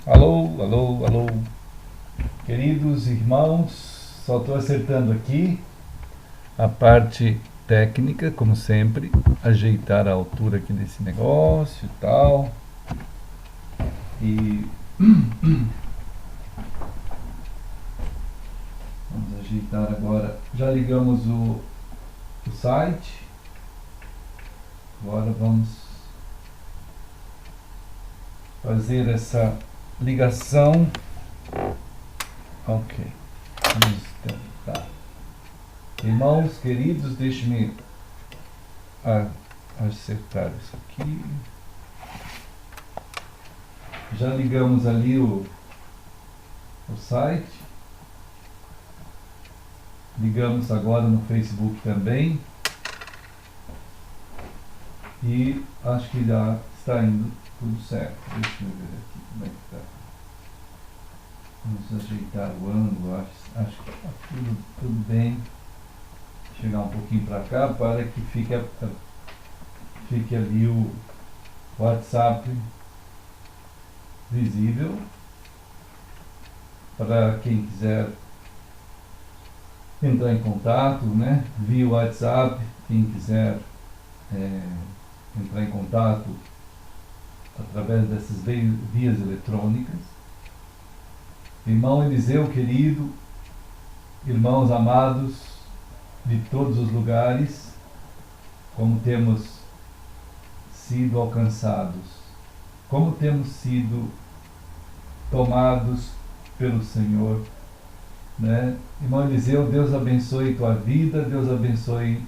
Alô, alô, alô, queridos irmãos, só estou acertando aqui a parte técnica, como sempre, ajeitar a altura aqui desse negócio e tal. E vamos ajeitar agora. Já ligamos o site, agora vamos fazer essa ligação. Ok, vamos tentar. Irmãos queridos, deixe-me acertar isso aqui. Já ligamos ali o site. Ligamos agora no Facebook também. E acho que já está indo tudo certo. Deixa eu ver aqui como é que está. Vamos ajeitar o ângulo. Acho que está tudo bem. Chegar um pouquinho para cá para que fique ali o WhatsApp visível para quem quiser entrar em contato, né? Via WhatsApp, quem quiser entrar em contato através dessas vias eletrônicas. Irmão Eliseu querido, irmãos amados de todos os lugares, como temos sido alcançados, como temos sido tomados pelo Senhor, né? Irmão Eliseu, Deus abençoe tua vida, Deus abençoe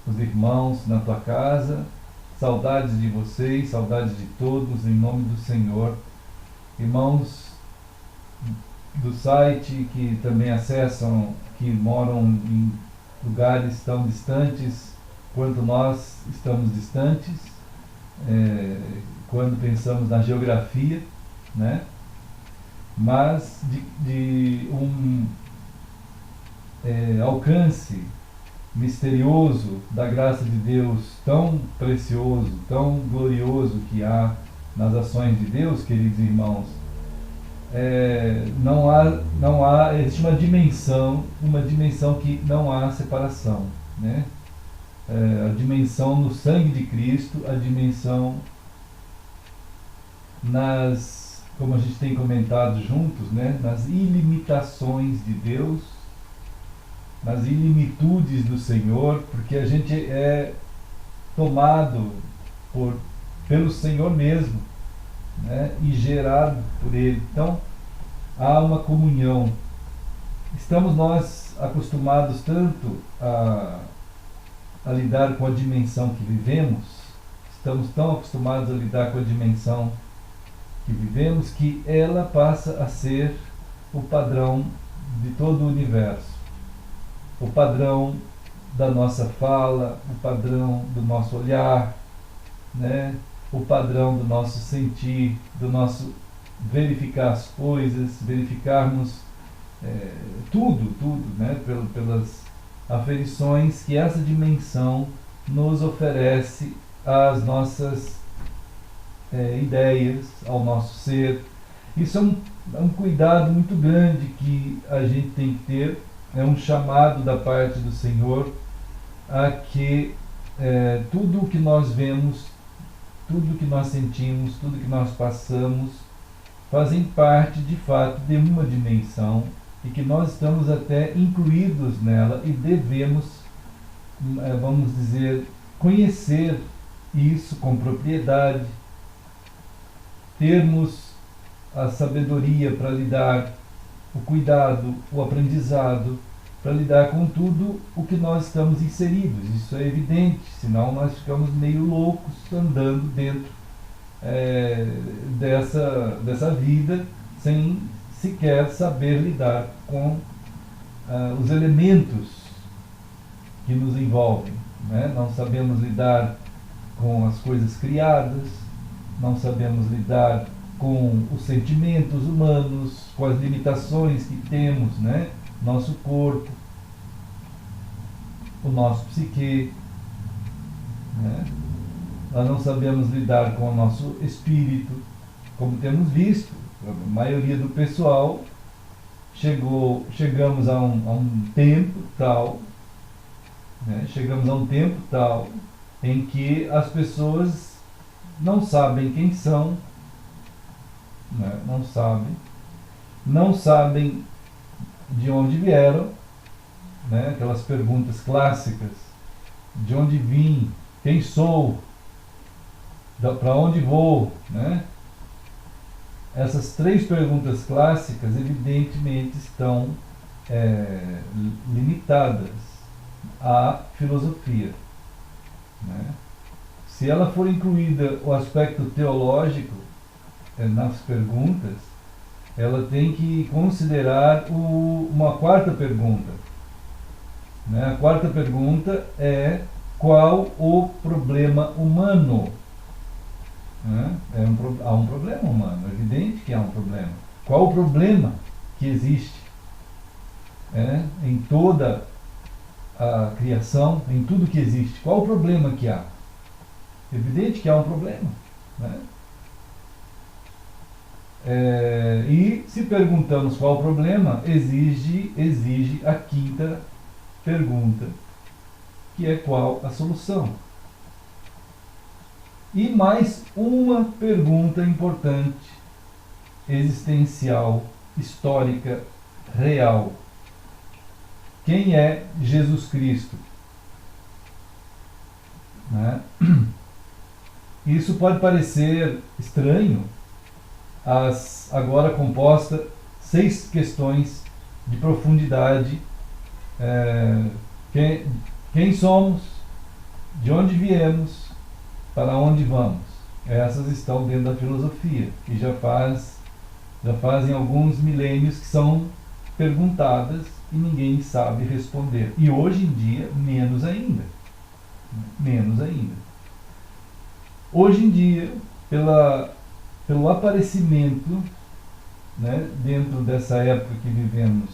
os irmãos na tua casa. Saudades de vocês, saudades de todos, em nome do Senhor. Irmãos do site que também acessam, que moram em lugares tão distantes quanto nós estamos distantes, quando pensamos na geografia, né? Mas de um alcance misterioso da graça de Deus, tão precioso, tão glorioso que há nas ações de Deus, queridos irmãos. Existe uma dimensão que não há separação, né? A dimensão no sangue de Cristo, a dimensão como a gente tem comentado juntos, né? Nas ilimitações de Deus, nas ilimitudes do Senhor, porque a gente é tomado pelo Senhor mesmo, né? E gerado por Ele. Então, há uma comunhão. Estamos nós acostumados tanto a lidar com a dimensão que vivemos, estamos tão acostumados a lidar com a dimensão que vivemos, que ela passa a ser o padrão de todo o universo. O padrão da nossa fala, o padrão do nosso olhar, né? O padrão do nosso sentir, do nosso verificar as coisas, verificarmos tudo, né? Pelas aferições que essa dimensão nos oferece às nossas ideias, ao nosso ser. Isso é um cuidado muito grande que a gente tem que ter. É um chamado da parte do Senhor a que tudo o que nós vemos, tudo o que nós sentimos, tudo o que nós passamos, fazem parte de fato de uma dimensão e que nós estamos até incluídos nela e devemos, vamos dizer, conhecer isso com propriedade, termos a sabedoria para lidar, o cuidado, o aprendizado, para lidar com tudo o que nós estamos inseridos. Isso é evidente, senão nós ficamos meio loucos andando dentro dessa vida sem sequer saber lidar com os elementos que nos envolvem, né? Não sabemos lidar com as coisas criadas, não sabemos lidar com os sentimentos humanos, com as limitações que temos, né? Nosso corpo, o nosso psique, né? Nós não sabemos lidar com o nosso espírito, como temos visto A maioria do pessoal chegamos a um tempo tal, né? Chegamos a um tempo tal em que as pessoas não sabem quem são, né? Não sabem de onde vieram, né? Aquelas perguntas clássicas: de onde vim, quem sou, para onde vou, né? Essas três perguntas clássicas evidentemente estão limitadas à filosofia, né? Se ela for incluída o aspecto teológico nas perguntas, ela tem que considerar uma quarta pergunta, né? A quarta pergunta é: qual o problema humano? Né? Há um problema humano, é evidente que há um problema. Qual o problema que existe em toda a criação, em tudo que existe? Qual o problema que há? É evidente que há um problema, né? E se perguntamos qual o problema, exige a quinta pergunta, que é: qual a solução? E mais uma pergunta importante, existencial, histórica, real: quem é Jesus Cristo? Né? Isso pode parecer estranho às agora compostas 6 questões de profundidade. Quem somos? De onde viemos? Para onde vamos? Essas estão dentro da filosofia e já fazem alguns milênios que são perguntadas e ninguém sabe responder. E hoje em dia, menos ainda. Menos ainda. Hoje em dia, pelo aparecimento, né, dentro dessa época que vivemos,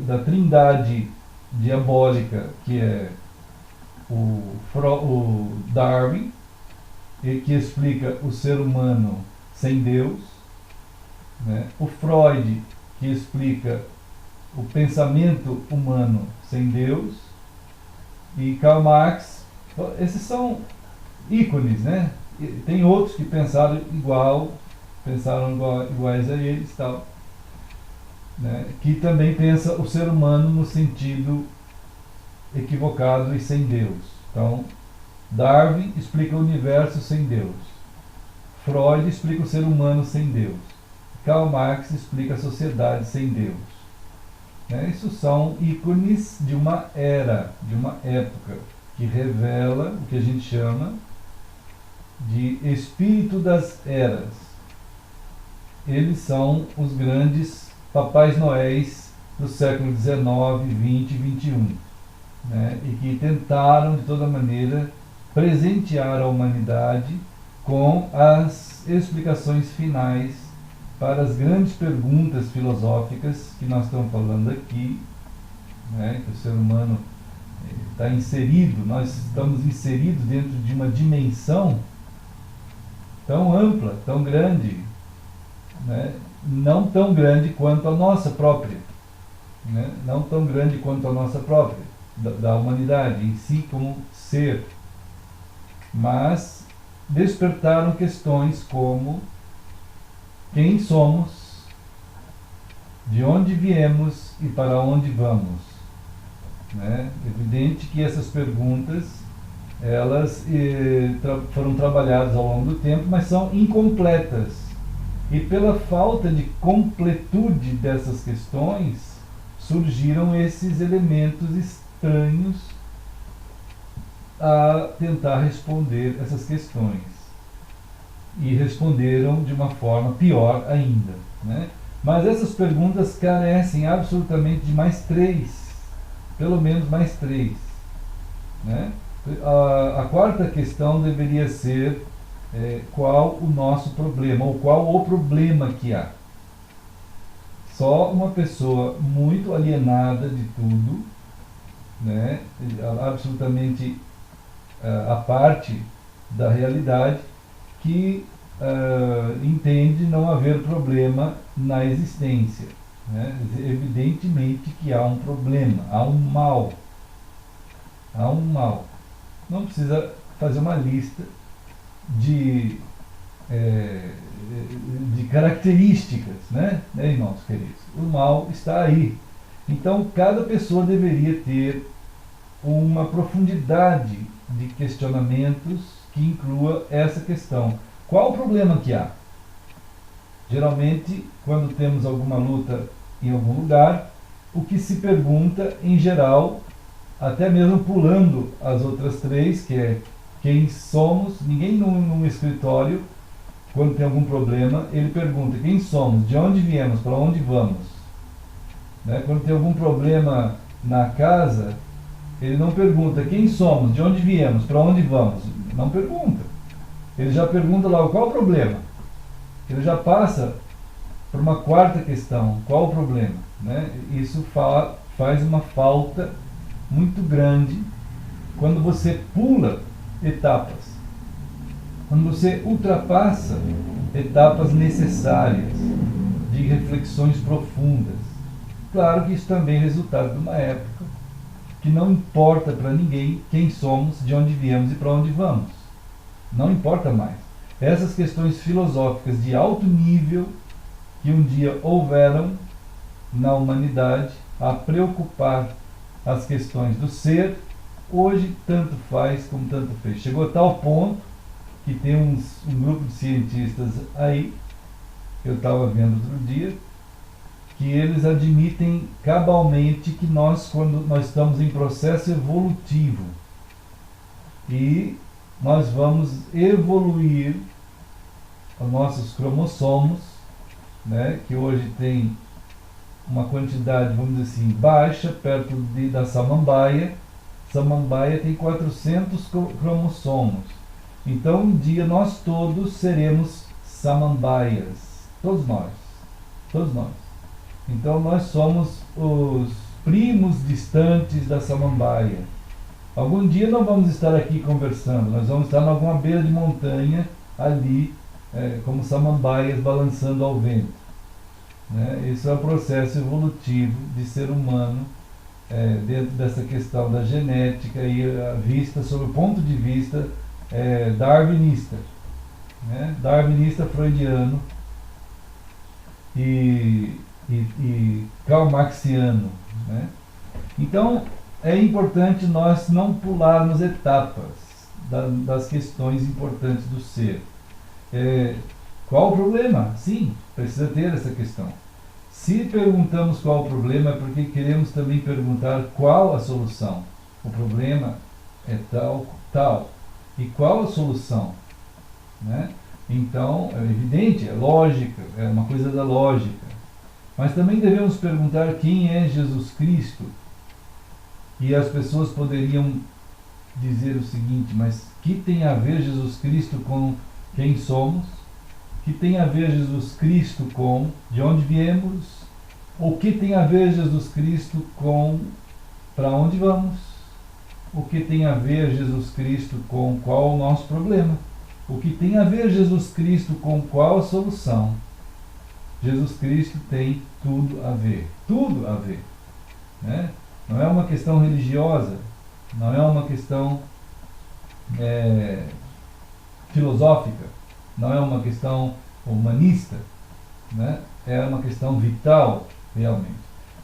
da trindade diabólica, que é o Darwin, que explica o ser humano sem Deus, né? O Freud, que explica o pensamento humano sem Deus, e Karl Marx. Esses são ícones, né? Tem outros que pensaram iguais a eles, tal, né? Que também pensa o ser humano no sentido equivocado e sem Deus. Então, Darwin explica o universo sem Deus. Freud explica o ser humano sem Deus. Karl Marx explica a sociedade sem Deus. Né? Isso são ícones de uma era, de uma época, que revela o que a gente chama de espírito das eras. Eles são os grandes papais noéis do século XIX, XX e XXI. Né? E que tentaram, de toda maneira, presentear a humanidade com as explicações finais para as grandes perguntas filosóficas que nós estamos falando aqui, né? Que o ser humano está inserido, nós estamos inseridos dentro de uma dimensão tão ampla, tão grande, né? Não tão grande quanto a nossa própria, né? Não tão grande quanto a nossa própria, da humanidade em si como ser, mas despertaram questões como: quem somos, de onde viemos e para onde vamos? Né? Evidente que essas perguntas elas foram trabalhadas ao longo do tempo, mas são incompletas. E pela falta de completude dessas questões, surgiram esses elementos estranhos a tentar responder essas questões. E responderam de uma forma pior ainda, né? Mas essas perguntas carecem absolutamente de mais 3, pelo menos mais 3, né? A quarta questão deveria ser qual o nosso problema, ou qual o problema que há. Só uma pessoa muito alienada de tudo, né, absolutamente à parte da realidade, que entende não haver problema na existência, né? Evidentemente que há um problema, há um mal. Há um mal. Não precisa fazer uma lista de, de características, né, irmãos queridos? O mal está aí. Então, cada pessoa deveria ter uma profundidade de questionamentos que inclua essa questão. Qual o problema que há? Geralmente, quando temos alguma luta em algum lugar, o que se pergunta, em geral, até mesmo pulando as outras três, que é quem somos, ninguém num escritório, quando tem algum problema, ele pergunta quem somos, de onde viemos, para onde vamos. Né? Quando tem algum problema na casa, ele não pergunta quem somos, de onde viemos, para onde vamos. Não pergunta. Ele já pergunta lá qual o problema. Ele já passa por uma quarta questão, qual o problema. Né? Isso faz uma falta muito grande quando você pula etapas, quando você ultrapassa etapas necessárias de reflexões profundas. Claro que isso também é resultado de uma época que não importa para ninguém quem somos, de onde viemos e para onde vamos. Não importa mais. Essas questões filosóficas de alto nível que um dia houveram na humanidade a preocupar as questões do ser, hoje tanto faz como tanto fez. Chegou a tal ponto que tem um grupo de cientistas aí, que eu estava vendo outro dia, que eles admitem cabalmente que nós, quando nós estamos em processo evolutivo, e nós vamos evoluir os nossos cromossomos, né, que hoje tem uma quantidade, vamos dizer assim, baixa, perto da samambaia. Samambaia tem 400 cromossomos. Então, um dia nós todos seremos samambaias. Todos nós. Todos nós. Então, nós somos os primos distantes da samambaia. Algum dia nós vamos estar aqui conversando. Nós vamos estar em alguma beira de montanha, ali, como samambaias balançando ao vento. Né? Isso é o processo evolutivo de ser humano, dentro dessa questão da genética e vista sob o ponto de vista darwinista, né? Darwinista freudiano e Karl Marxiano, né? Então é importante nós não pularmos etapas das questões importantes do ser. Qual o problema? Sim, precisa ter essa questão. Se perguntamos qual o problema, é porque queremos também perguntar qual a solução. O problema é tal. E qual a solução? Né? Então, é evidente, é lógica, é uma coisa da lógica. Mas também devemos perguntar quem é Jesus Cristo. E as pessoas poderiam dizer o seguinte, mas que tem a ver Jesus Cristo com quem somos? Que tem a ver Jesus Cristo com de onde viemos? O que tem a ver Jesus Cristo com para onde vamos? O que tem a ver Jesus Cristo com qual o nosso problema? O que tem a ver Jesus Cristo com qual a solução? Jesus Cristo tem tudo a ver. Tudo a ver. Né? Não é uma questão religiosa, não é uma questão filosófica, não é uma questão humanista, né? É uma questão vital, realmente.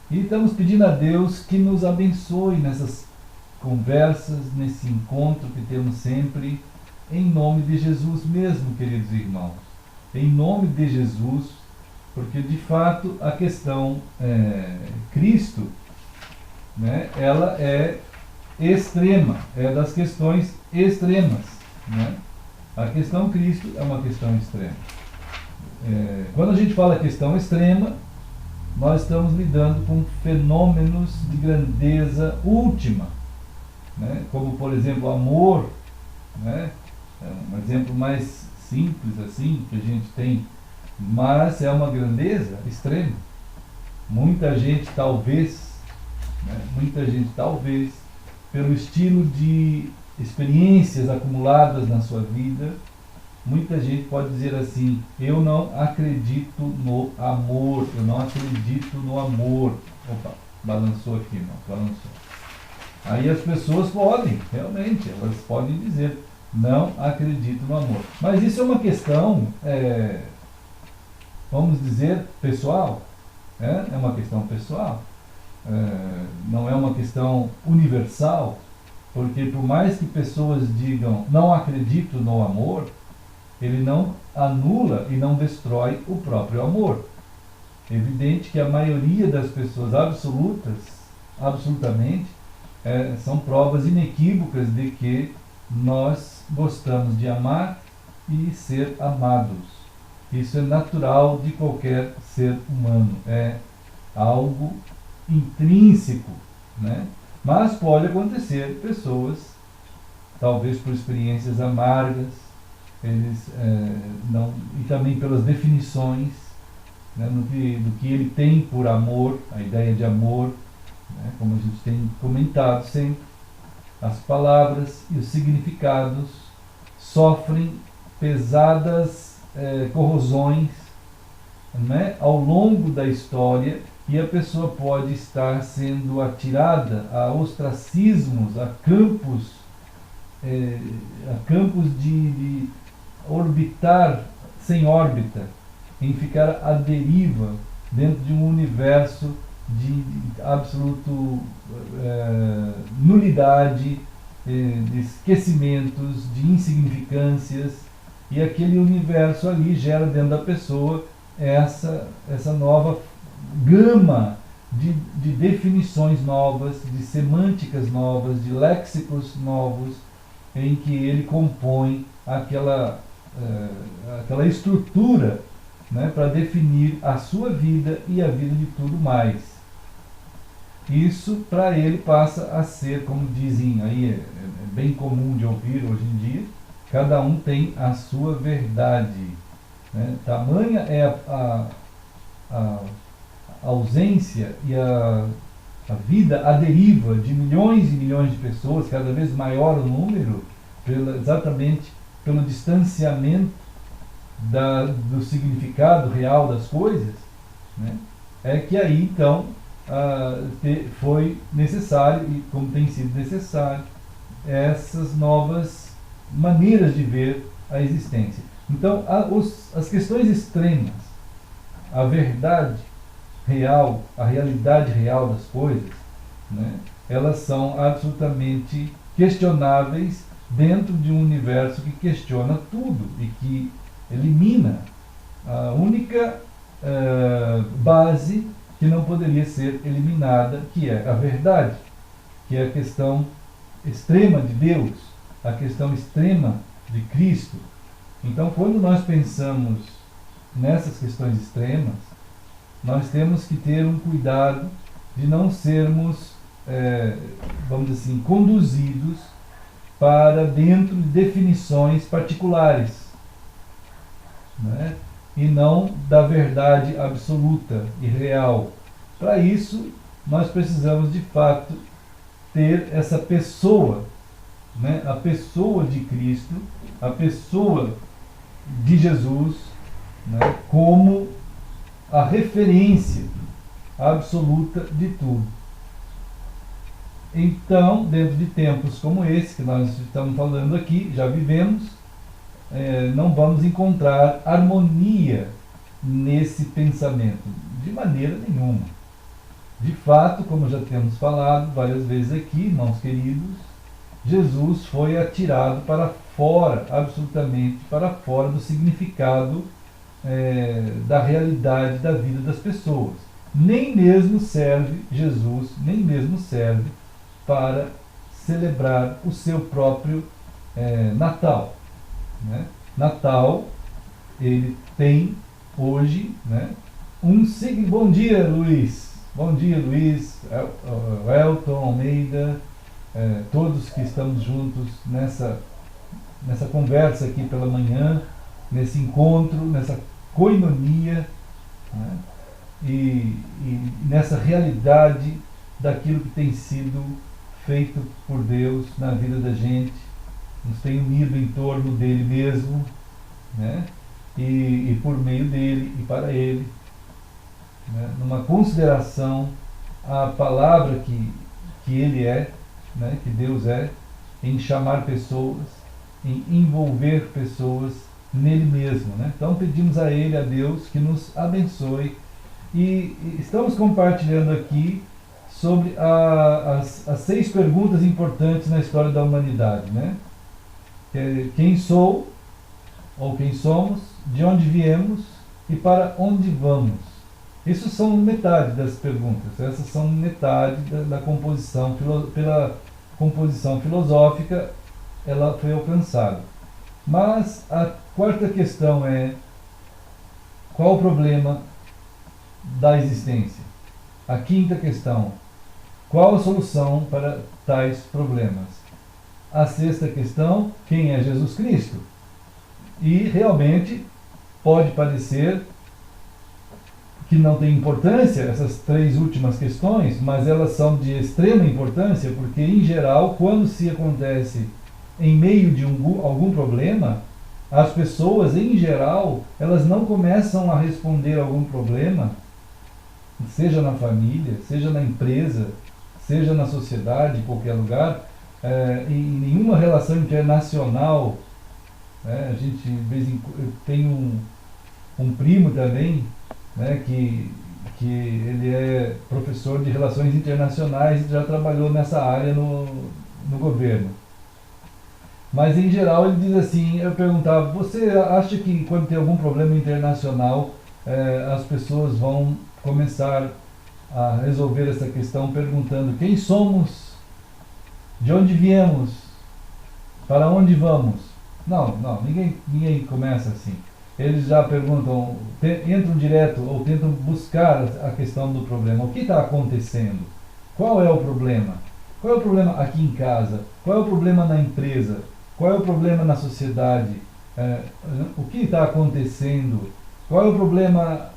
E estamos pedindo a Deus que nos abençoe nessas conversas, nesse encontro que temos sempre, em nome de Jesus mesmo, queridos irmãos. Em nome de Jesus, porque de fato a questão Cristo, né, ela é extrema, é das questões extremas. Né? A questão Cristo é uma questão extrema. Quando a gente fala questão extrema, nós estamos lidando com fenômenos de grandeza última, né? Como por exemplo amor, né? É um exemplo mais simples assim que a gente tem, mas é uma grandeza extrema. Muita gente talvez, pelo estilo de experiências acumuladas na sua vida, muita gente pode dizer assim: eu não acredito no amor, eu não acredito no amor. Opa, balançou aqui, não, balançou. Aí as pessoas podem, realmente, elas podem dizer: não acredito no amor. Mas isso é uma questão, vamos dizer, pessoal. É uma questão pessoal. Não é uma questão universal, porque por mais que pessoas digam não acredito no amor, ele não anula e não destrói o próprio amor. É evidente que a maioria das pessoas absolutamente, são provas inequívocas de que nós gostamos de amar e ser amados. Isso é natural de qualquer ser humano, é algo intrínseco, né? Mas pode acontecer pessoas, talvez por experiências amargas, eles não, e também pelas definições, né, do que ele tem por amor, a ideia de amor, né, como a gente tem comentado sempre, as palavras e os significados sofrem pesadas corrosões, né, ao longo da história, e a pessoa pode estar sendo atirada a ostracismos, a campos de orbitar sem órbita, em ficar à deriva dentro de um universo de absoluto nulidade, de esquecimentos, de insignificâncias, e aquele universo ali gera dentro da pessoa essa nova gama de definições novas, de semânticas novas, de léxicos novos, em que ele compõe aquela estrutura, né, para definir a sua vida e a vida de tudo mais. Isso para ele passa a ser, como dizem aí, é bem comum de ouvir hoje em dia, cada um tem a sua verdade, né? Tamanha é a ausência e a vida à deriva de milhões e milhões de pessoas, cada vez maior o número, exatamente pelo distanciamento do significado real das coisas, né? É que aí então foi necessário, e como tem sido necessário, essas novas maneiras de ver a existência. Então, as questões extremas, a verdade real, a realidade real das coisas, né, elas são absolutamente questionáveis dentro de um universo que questiona tudo e que elimina a única base que não poderia ser eliminada, que é a verdade, que é a questão extrema de Deus, a questão extrema de Cristo. Então, quando nós pensamos nessas questões extremas, nós temos que ter um cuidado de não sermos, vamos dizer assim, conduzidos para dentro de definições particulares, né? E não da verdade absoluta e real. Para isso, nós precisamos de fato ter essa pessoa, né? A pessoa de Cristo, a pessoa de Jesus, né? Como a referência absoluta de tudo. Então, dentro de tempos como esse que nós estamos falando aqui, já vivemos, não vamos encontrar harmonia nesse pensamento, de maneira nenhuma. De fato, como já temos falado várias vezes aqui, irmãos queridos, Jesus foi atirado para fora, absolutamente para fora do significado da realidade da vida das pessoas. Nem mesmo serve Jesus, nem mesmo serve para celebrar o seu próprio Natal, né? Natal, ele tem hoje, né, bom dia, Luiz. Bom dia, Luiz, Elton, Almeida, todos que estamos juntos nessa conversa aqui pela manhã, nesse encontro, nessa coinonia, né, e nessa realidade daquilo que tem sido feito por Deus na vida da gente, nos tem unido em torno dele mesmo, né? E por meio dele e para ele, né? Numa consideração à palavra que ele é, né? Que Deus é, em chamar pessoas, em envolver pessoas nele mesmo, né? Então pedimos a ele, a Deus, que nos abençoe, e estamos compartilhando aqui sobre as 6 perguntas importantes na história da humanidade, né? Quem sou, ou quem somos, de onde viemos e para onde vamos. Isso são metade das perguntas, essas são metade da composição, pela composição filosófica, ela foi alcançada. Mas a quarta questão é: qual o problema da existência? A quinta questão: qual a solução para tais problemas? A sexta questão: quem é Jesus Cristo? E realmente pode parecer que não tem importância essas 3 últimas questões, mas elas são de extrema importância, porque em geral, quando se acontece em meio de algum problema, as pessoas em geral, elas não começam a responder algum problema, seja na família, seja na empresa, seja na sociedade, em qualquer lugar, em nenhuma relação internacional. A gente, eu tenho um primo também, né, que ele é professor de relações internacionais e já trabalhou nessa área no governo. Mas em geral ele diz assim, eu perguntava: você acha que quando tem algum problema internacional, as pessoas vão começar a resolver essa questão perguntando quem somos, de onde viemos, para onde vamos? Não, ninguém começa assim. Eles já perguntam, entram direto ou tentam buscar a questão do problema. O que está acontecendo? Qual é o problema? Qual é o problema aqui em casa? Qual é o problema na empresa? Qual é o problema na sociedade? O que está acontecendo? Qual é o problema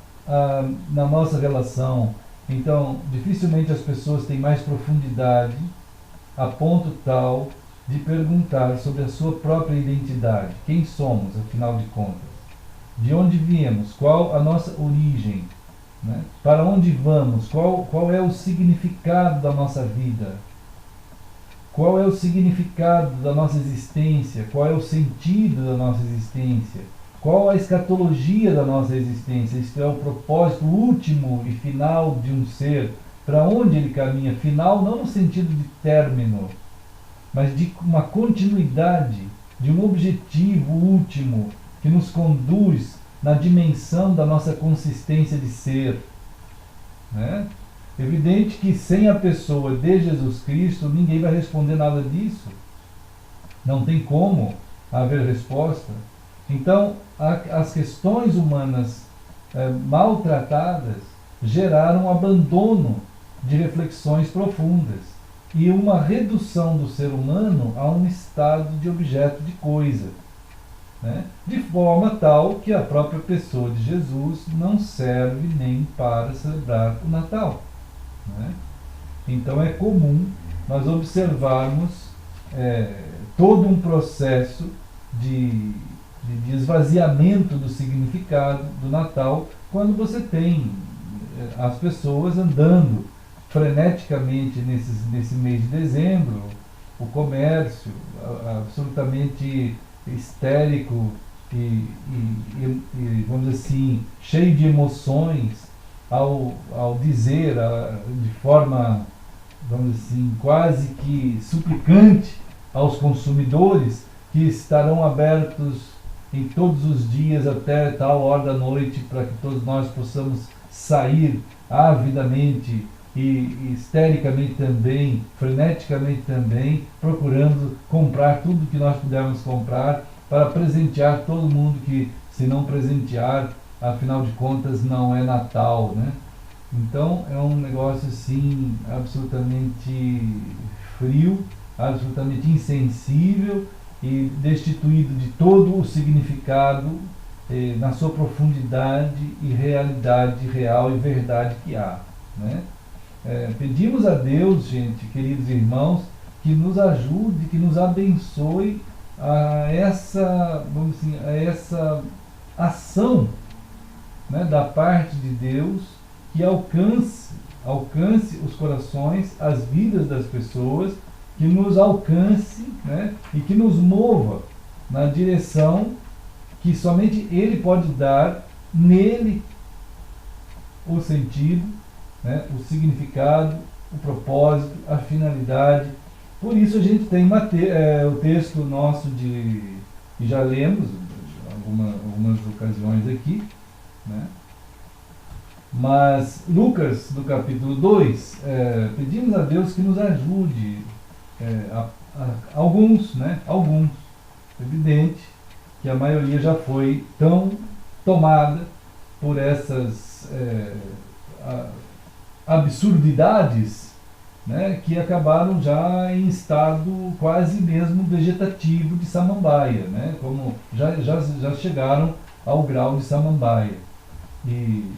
na nossa relação? Então, dificilmente as pessoas têm mais profundidade a ponto tal de perguntar sobre a sua própria identidade. Quem somos, afinal de contas? De onde viemos? Qual a nossa origem? Né? Para onde vamos? Qual é o significado da nossa vida? Qual é o significado da nossa existência? Qual é o sentido da nossa existência? Qual a escatologia da nossa existência? Isto é, o propósito último e final de um ser. Para onde ele caminha? Final não no sentido de término, mas de uma continuidade, de um objetivo último que nos conduz na dimensão da nossa consistência de ser, né? Evidente que sem a pessoa de Jesus Cristo ninguém vai responder nada disso. Não tem como haver resposta. Então, as questões humanas maltratadas geraram um abandono de reflexões profundas e uma redução do ser humano a um estado de objeto de coisa, né? De forma tal que a própria pessoa de Jesus não serve nem para celebrar o Natal, né? Então é comum nós observarmos todo um processo de esvaziamento do significado do Natal quando você tem as pessoas andando freneticamente nesse mês de dezembro, o comércio absolutamente histérico e vamos dizer assim, cheio de emoções, ao dizer de forma, vamos dizer assim, quase que suplicante aos consumidores que estarão abertos em todos os dias até tal hora da noite para que todos nós possamos sair avidamente e histericamente também, freneticamente também, procurando comprar tudo que nós pudermos comprar para presentear todo mundo que, se não presentear, afinal de contas não é Natal, né? Então é um negócio assim absolutamente frio, absolutamente insensível e destituído de todo o significado na sua profundidade e realidade real e verdade que há, né? Pedimos a Deus, gente, queridos irmãos, que nos ajude, que nos abençoe vamos assim, a essa ação, né, da parte de Deus que alcance os corações, as vidas das pessoas, que nos alcance, né, e que nos mova na direção que somente Ele pode dar, nele o sentido, né, o significado, o propósito, a finalidade. Por isso a gente tem o texto nosso que já lemos algumas ocasiões aqui, né? Mas Lucas, no capítulo 2, pedimos a Deus que nos ajude, alguns, né? Alguns, evidente que a maioria já foi tão tomada por essas absurdidades, né, que acabaram já em estado quase mesmo vegetativo de samambaia, né, como já chegaram ao grau de samambaia. E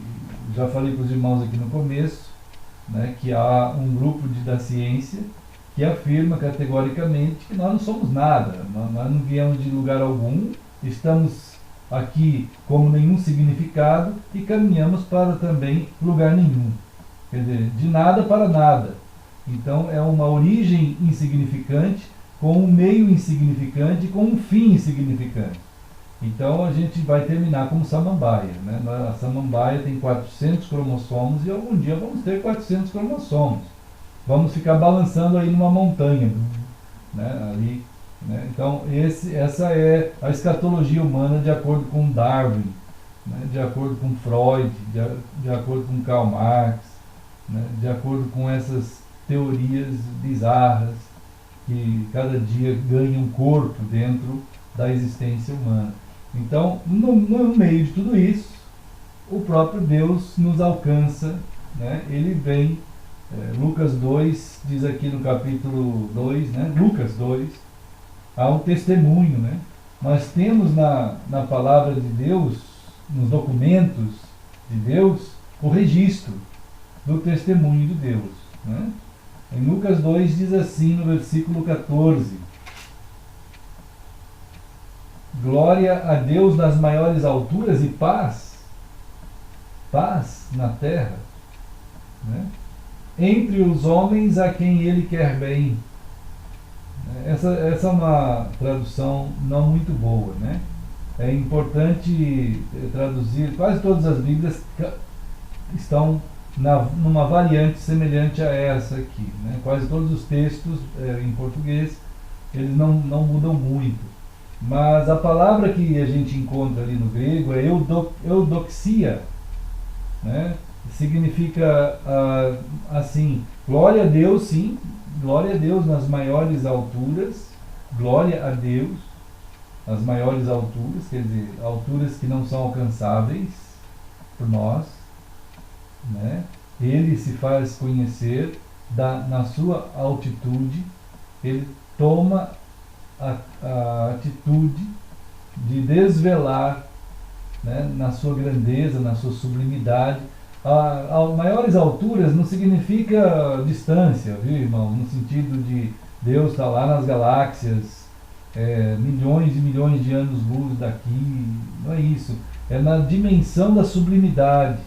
já falei para os irmãos aqui no começo, né, que há um grupo da ciência que afirma categoricamente que nós não somos nada, nós não viemos de lugar algum, estamos aqui como nenhum significado e caminhamos para também lugar nenhum. Quer dizer, de nada para nada. Então é uma origem insignificante, com um meio insignificante e com um fim insignificante. Então a gente vai terminar como samambaia, né? A samambaia tem 400 cromossomos e algum dia vamos ter 400 cromossomos. Vamos ficar balançando aí numa montanha, né? Ali, né? Então essa é a escatologia humana de acordo com Darwin, né? De acordo com Freud, de acordo com Karl Marx, né? De acordo com essas teorias bizarras que cada dia ganham corpo dentro da existência humana. Então, no meio de tudo isso, o próprio Deus nos alcança, né? Ele vem, Lucas 2 diz aqui no capítulo 2, né? Lucas 2, há um testemunho, né? Nós temos na palavra de Deus, nos documentos de Deus, o registro do testemunho de Deus, né? Em Lucas 2 diz assim no versículo 14: glória a Deus nas maiores alturas e paz na terra, né? Entre os homens a quem Ele quer bem. Essa é uma tradução não muito boa, né? É importante traduzir, quase todas as Bíblias estão numa variante semelhante a essa aqui, né? Quase todos os textos em português, eles não mudam muito. Mas a palavra que a gente encontra ali no grego é eudoxia, né? Significa assim, glória a Deus, sim, glória a Deus nas maiores alturas, glória a Deus nas maiores alturas, quer dizer, alturas que não são alcançáveis por nós, né? Ele se faz conhecer na sua altitude, ele toma a atitude de desvelar, né, na sua grandeza, na sua sublimidade. A maiores alturas não significa distância, viu, irmão? No sentido de Deus estar lá nas galáxias, milhões e milhões de anos-luz daqui, não é isso. É na dimensão da sublimidade,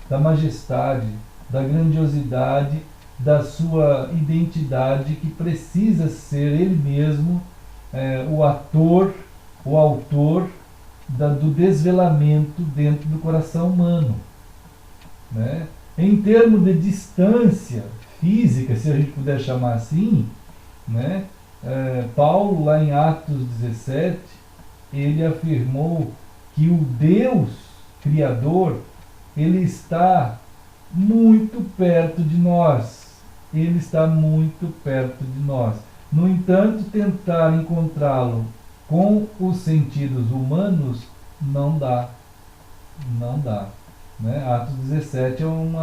da majestade, da grandiosidade, da sua identidade, que precisa ser Ele mesmo o autor do desvelamento dentro do coração humano, né? Em termos de distância física, se a gente puder chamar assim, né? Paulo, lá em Atos 17, ele afirmou que o Deus Criador, ele está muito perto de nós. Ele está muito perto de nós. No entanto, tentar encontrá-lo com os sentidos humanos não dá. Não dá, né? Atos 17 é um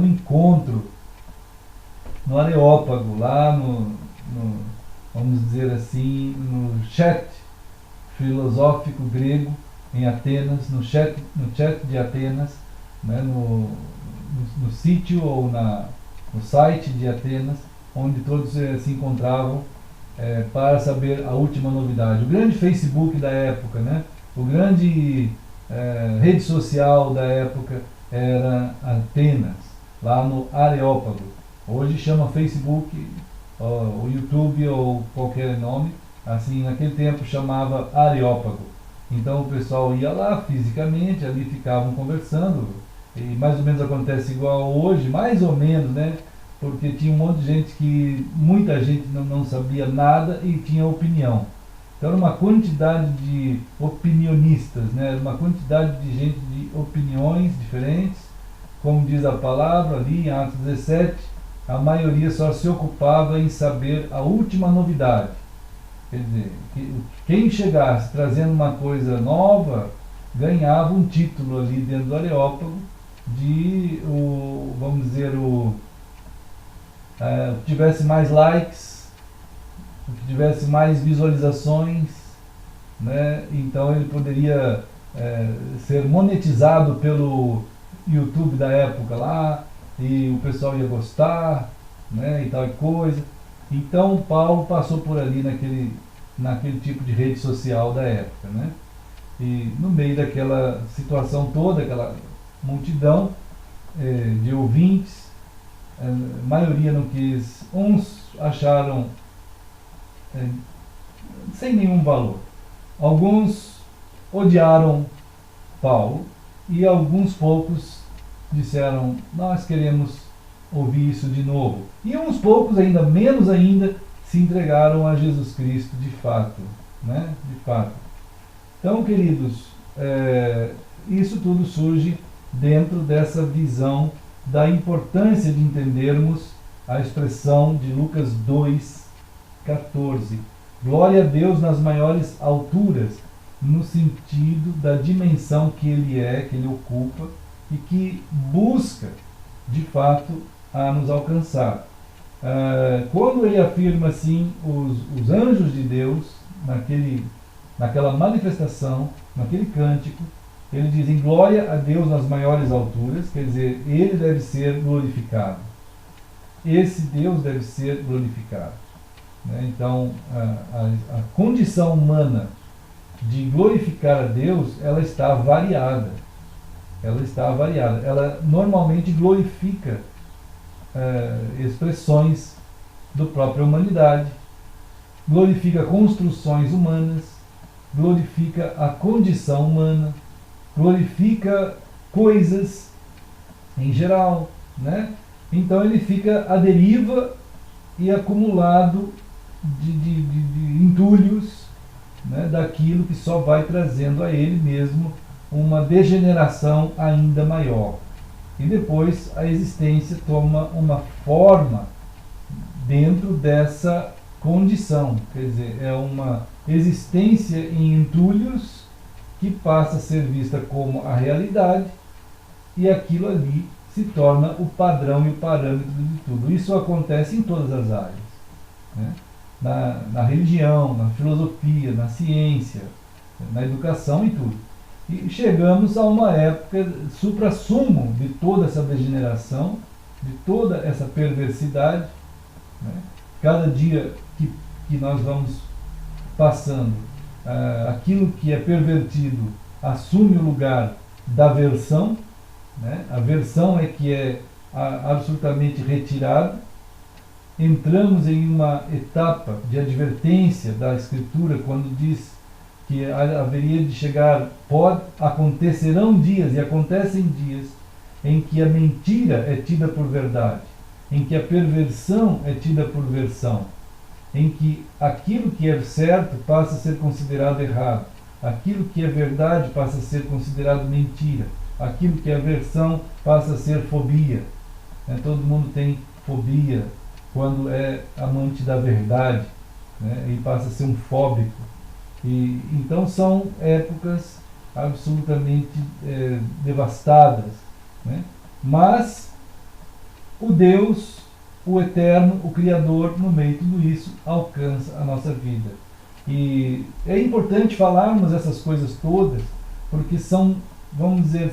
encontro no Areópago, lá vamos dizer assim, no chat filosófico grego em Atenas, no chat de Atenas, né? no sítio ou no site de Atenas, onde todos se encontravam para saber a última novidade. O grande Facebook da época, né? O grande rede social da época era Atenas, lá no Areópago. Hoje chama Facebook, o YouTube ou qualquer nome. Assim, naquele tempo chamava Areópago. Então o pessoal ia lá fisicamente, ali ficavam conversando, e mais ou menos acontece igual hoje, mais ou menos, né? Porque tinha um monte de gente que, muita gente não sabia nada e tinha opinião. Então era uma quantidade de opinionistas, né? Uma quantidade de gente de opiniões diferentes, como diz a palavra ali em Atos 17, a maioria só se ocupava em saber a última novidade. Quer dizer, quem chegasse trazendo uma coisa nova, ganhava um título ali dentro do Areópago de, vamos dizer, que tivesse mais likes, o que tivesse mais visualizações, né? Então ele poderia ser monetizado pelo YouTube da época lá, e o pessoal ia gostar, né? E tal coisa. Então Paulo passou por ali naquele tipo de rede social da época, né? E no meio daquela situação toda, aquela multidão de ouvintes, a maioria não quis, uns acharam sem nenhum valor, alguns odiaram Paulo e alguns poucos disseram, nós queremos ouvir isso de novo, e uns poucos, ainda menos ainda, se entregaram a Jesus Cristo de fato, né? De fato. Então, queridos, isso tudo surge dentro dessa visão da importância de entendermos a expressão de Lucas 2,14. Glória a Deus nas maiores alturas, no sentido da dimensão que Ele ocupa e que busca, de fato, a nos alcançar. Quando ele afirma assim, os anjos de Deus, naquela manifestação, naquele cântico, ele diz em glória a Deus nas maiores alturas, quer dizer, ele deve ser glorificado. Esse Deus deve ser glorificado. Né? Então, a condição humana de glorificar a Deus, ela está variada. Ela normalmente glorifica expressões da própria humanidade, glorifica construções humanas, glorifica a condição humana, glorifica coisas em geral, né? Então ele fica à deriva e acumulado de entulhos, né, daquilo que só vai trazendo a ele mesmo uma degeneração ainda maior. E depois a existência toma uma forma dentro dessa condição, quer dizer, é uma existência em entulhos que passa a ser vista como a realidade, e aquilo ali se torna o padrão e o parâmetro de tudo. Isso acontece em todas as áreas, né? Na religião, na filosofia, na ciência, na educação e tudo. E chegamos a uma época suprassumo de toda essa degeneração, de toda essa perversidade, né? Cada dia que nós vamos passando, aquilo que é pervertido assume o lugar da versão, né? A versão é que é absolutamente retirada. Entramos em uma etapa de advertência da Escritura quando diz que haveria de chegar, acontecerão dias, e acontecem dias, em que a mentira é tida por verdade, em que a perversão é tida por versão, em que aquilo que é certo passa a ser considerado errado, aquilo que é verdade passa a ser considerado mentira, aquilo que é versão passa a ser fobia. Todo mundo tem fobia quando é amante da verdade, né? E passa a ser um fóbico. E então são épocas absolutamente devastadas, né? Mas o Deus, o Eterno, o Criador, no meio de tudo isso, alcança a nossa vida. E é importante falarmos essas coisas todas, porque são, vamos dizer,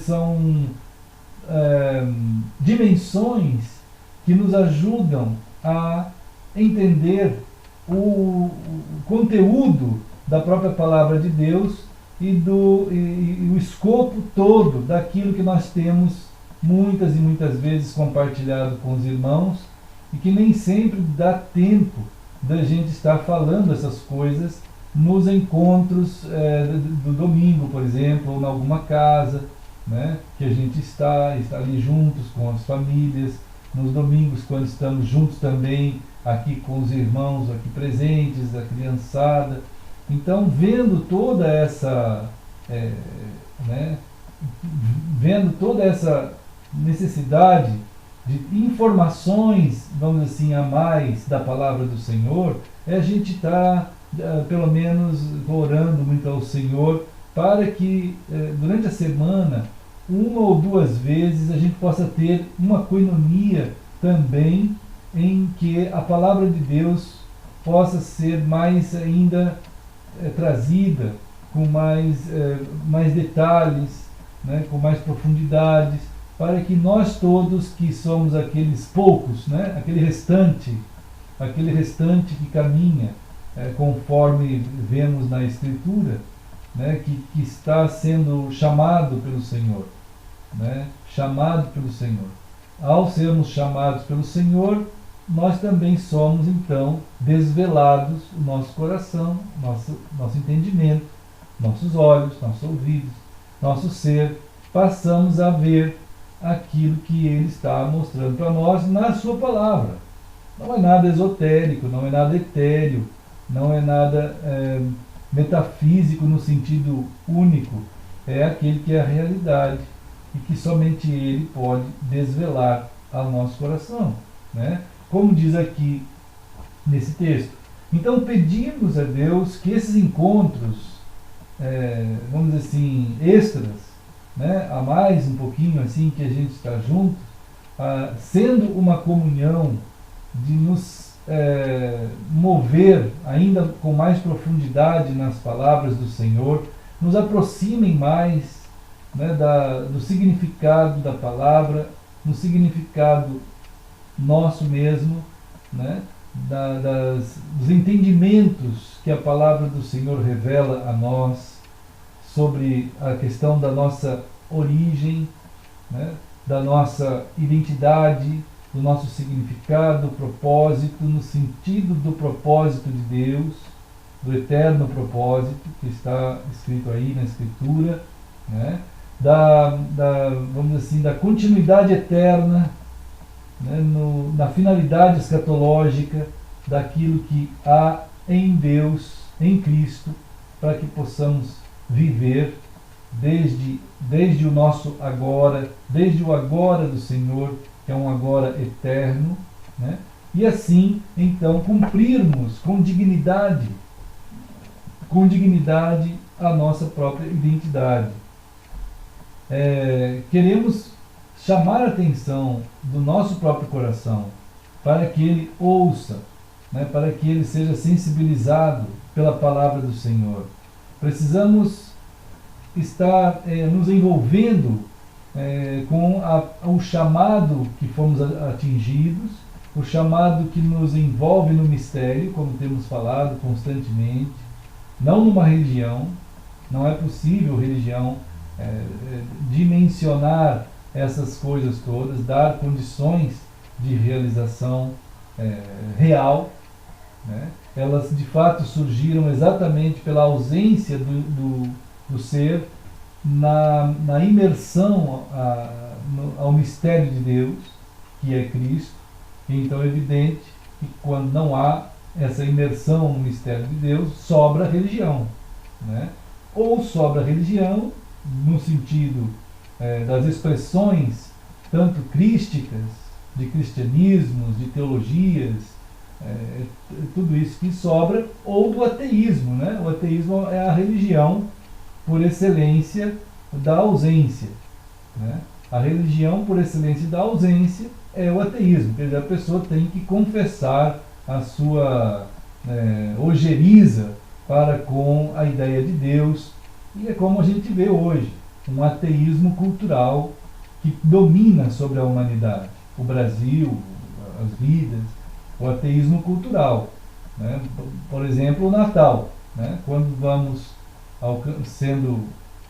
dimensões que nos ajudam a entender o conteúdo da própria palavra de Deus e o escopo todo daquilo que nós temos muitas e muitas vezes compartilhado com os irmãos, e que nem sempre dá tempo da gente estar falando essas coisas nos encontros do domingo, por exemplo, ou em alguma casa, né, que a gente está ali juntos com as famílias, nos domingos, quando estamos juntos também aqui com os irmãos aqui presentes, a criançada. Então, vendo toda essa vendo toda essa necessidade de informações, vamos dizer assim, a mais da palavra do Senhor, a gente está, pelo menos, orando muito ao Senhor para que durante a semana, uma ou duas vezes, a gente possa ter uma coinonia também, em que a palavra de Deus possa ser mais ainda trazida com mais detalhes, né, com mais profundidades, para que nós todos que somos aqueles poucos, né, aquele restante que caminha conforme vemos na Escritura, né, que está sendo chamado pelo Senhor, né, chamado pelo Senhor. Ao sermos chamados pelo Senhor, nós também somos então desvelados, o nosso coração, nosso entendimento, nossos olhos, nossos ouvidos, nosso ser, passamos a ver aquilo que Ele está mostrando para nós na sua palavra. Não é nada esotérico, não é nada etéreo, não é nada metafísico no sentido único, é aquele que é a realidade e que somente Ele pode desvelar ao nosso coração, né? Como diz aqui nesse texto. Então pedimos a Deus que esses encontros, vamos dizer assim, extras, né, a mais um pouquinho assim que a gente está junto, sendo uma comunhão de nos mover ainda com mais profundidade nas palavras do Senhor, nos aproximem mais, né, do significado da palavra, no significado nosso mesmo, né, dos entendimentos que a palavra do Senhor revela a nós sobre a questão da nossa origem, né, da nossa identidade, do nosso significado, propósito, no sentido do propósito de Deus, do eterno propósito que está escrito aí na Escritura, né, vamos dizer assim, da continuidade eterna, né, na finalidade escatológica daquilo que há em Deus, em Cristo, para que possamos viver desde o nosso agora, desde o agora do Senhor, que é um agora eterno, né? E assim, então, cumprirmos com dignidade a nossa própria identidade. Queremos chamar a atenção do nosso próprio coração para que ele ouça, né, para que ele seja sensibilizado pela palavra do Senhor. Precisamos estar nos envolvendo com o chamado que fomos atingidos, o chamado que nos envolve no mistério, como temos falado constantemente, não numa religião. Não é possível religião dimensionar essas coisas todas, dar condições de realização real, né? Elas de fato surgiram exatamente pela ausência do ser na imersão ao mistério de Deus, que é Cristo. E então é evidente que quando não há essa imersão no mistério de Deus, sobra a religião, né? Ou sobra a religião no sentido das expressões tanto crísticas, de cristianismos, de teologias, tudo isso que sobra, ou do ateísmo, né? O ateísmo é a religião por excelência da ausência, né? A religião por excelência da ausência é o ateísmo, quer dizer, a pessoa tem que confessar a sua ojeriza para com a ideia de Deus, e é como a gente vê hoje, um ateísmo cultural que domina sobre a humanidade, o Brasil, as vidas, o ateísmo cultural. né? Por exemplo, o Natal, né? Quando vamos sendo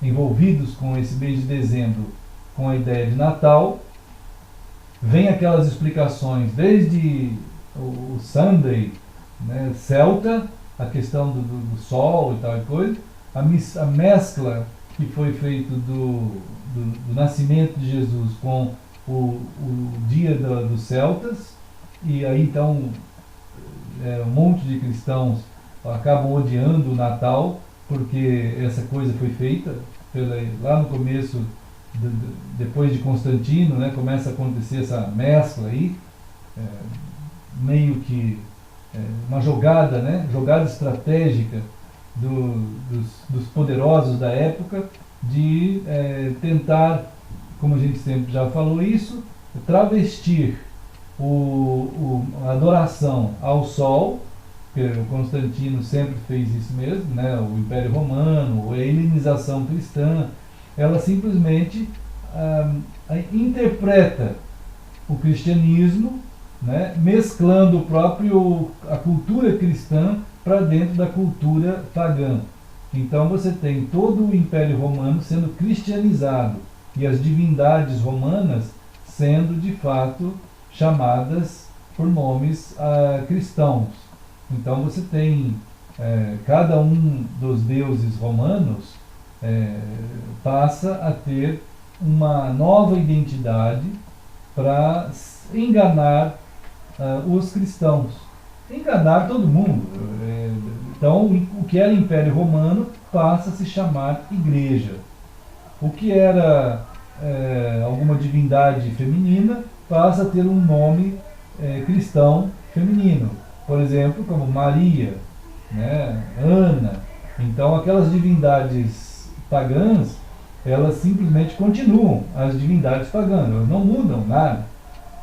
envolvidos com esse mês de dezembro, com a ideia de Natal, vem aquelas explicações, desde o Sunday, né, celta, a questão do sol e tal e coisa, a mescla que foi feita do nascimento de Jesus com o dia dos celtas, e aí então um monte de cristãos acabam odiando o Natal, porque essa coisa foi feita lá no começo, depois de Constantino, né, começa a acontecer essa mescla aí, meio que uma jogada, né, jogada estratégica dos poderosos da época de tentar, como a gente sempre já falou isso, travestir a adoração ao sol, porque o Constantino sempre fez isso mesmo, né, o Império Romano, a helenização cristã, ela simplesmente interpreta o cristianismo, né, mesclando a cultura cristã para dentro da cultura pagã. Então você tem todo o Império Romano sendo cristianizado e as divindades romanas sendo de fato chamadas por nomes cristãos. Então você tem cada um dos deuses romanos passa a ter uma nova identidade para enganar os cristãos, enganar todo mundo. Então, o que era Império Romano passa a se chamar Igreja. O que era alguma divindade feminina passa a ter um nome cristão feminino. Por exemplo, como Maria, né, Ana. Então, aquelas divindades pagãs, elas simplesmente continuam as divindades pagãs, elas não mudam nada.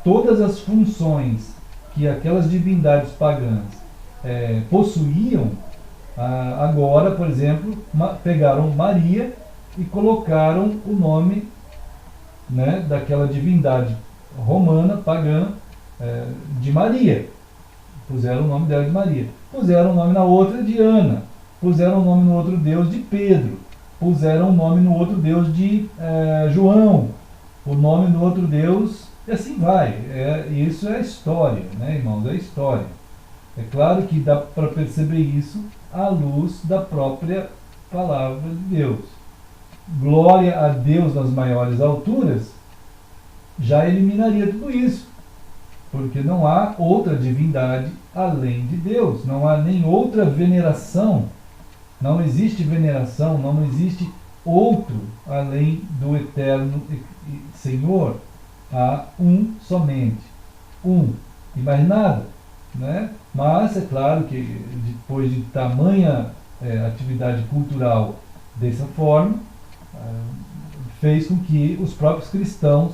Todas as funções que aquelas divindades pagãs possuíam, agora, por exemplo, pegaram Maria e colocaram o nome, né, daquela divindade romana, pagã, de Maria. Puseram o nome dela de Maria. Puseram o nome na outra de Ana. Puseram o nome no outro deus de Pedro. Puseram o nome no outro deus de João. O nome no outro deus, e assim vai. Isso é história, né, irmãos? É história. É claro que dá para perceber isso à luz da própria palavra de Deus. Glória a Deus nas maiores alturas já eliminaria tudo isso, porque não há outra divindade além de Deus, não há nem outra veneração, não existe veneração, não existe outro além do eterno Senhor. Há um somente, e mais nada, né? Mas é claro que depois de tamanha atividade cultural dessa forma, fez com que os próprios cristãos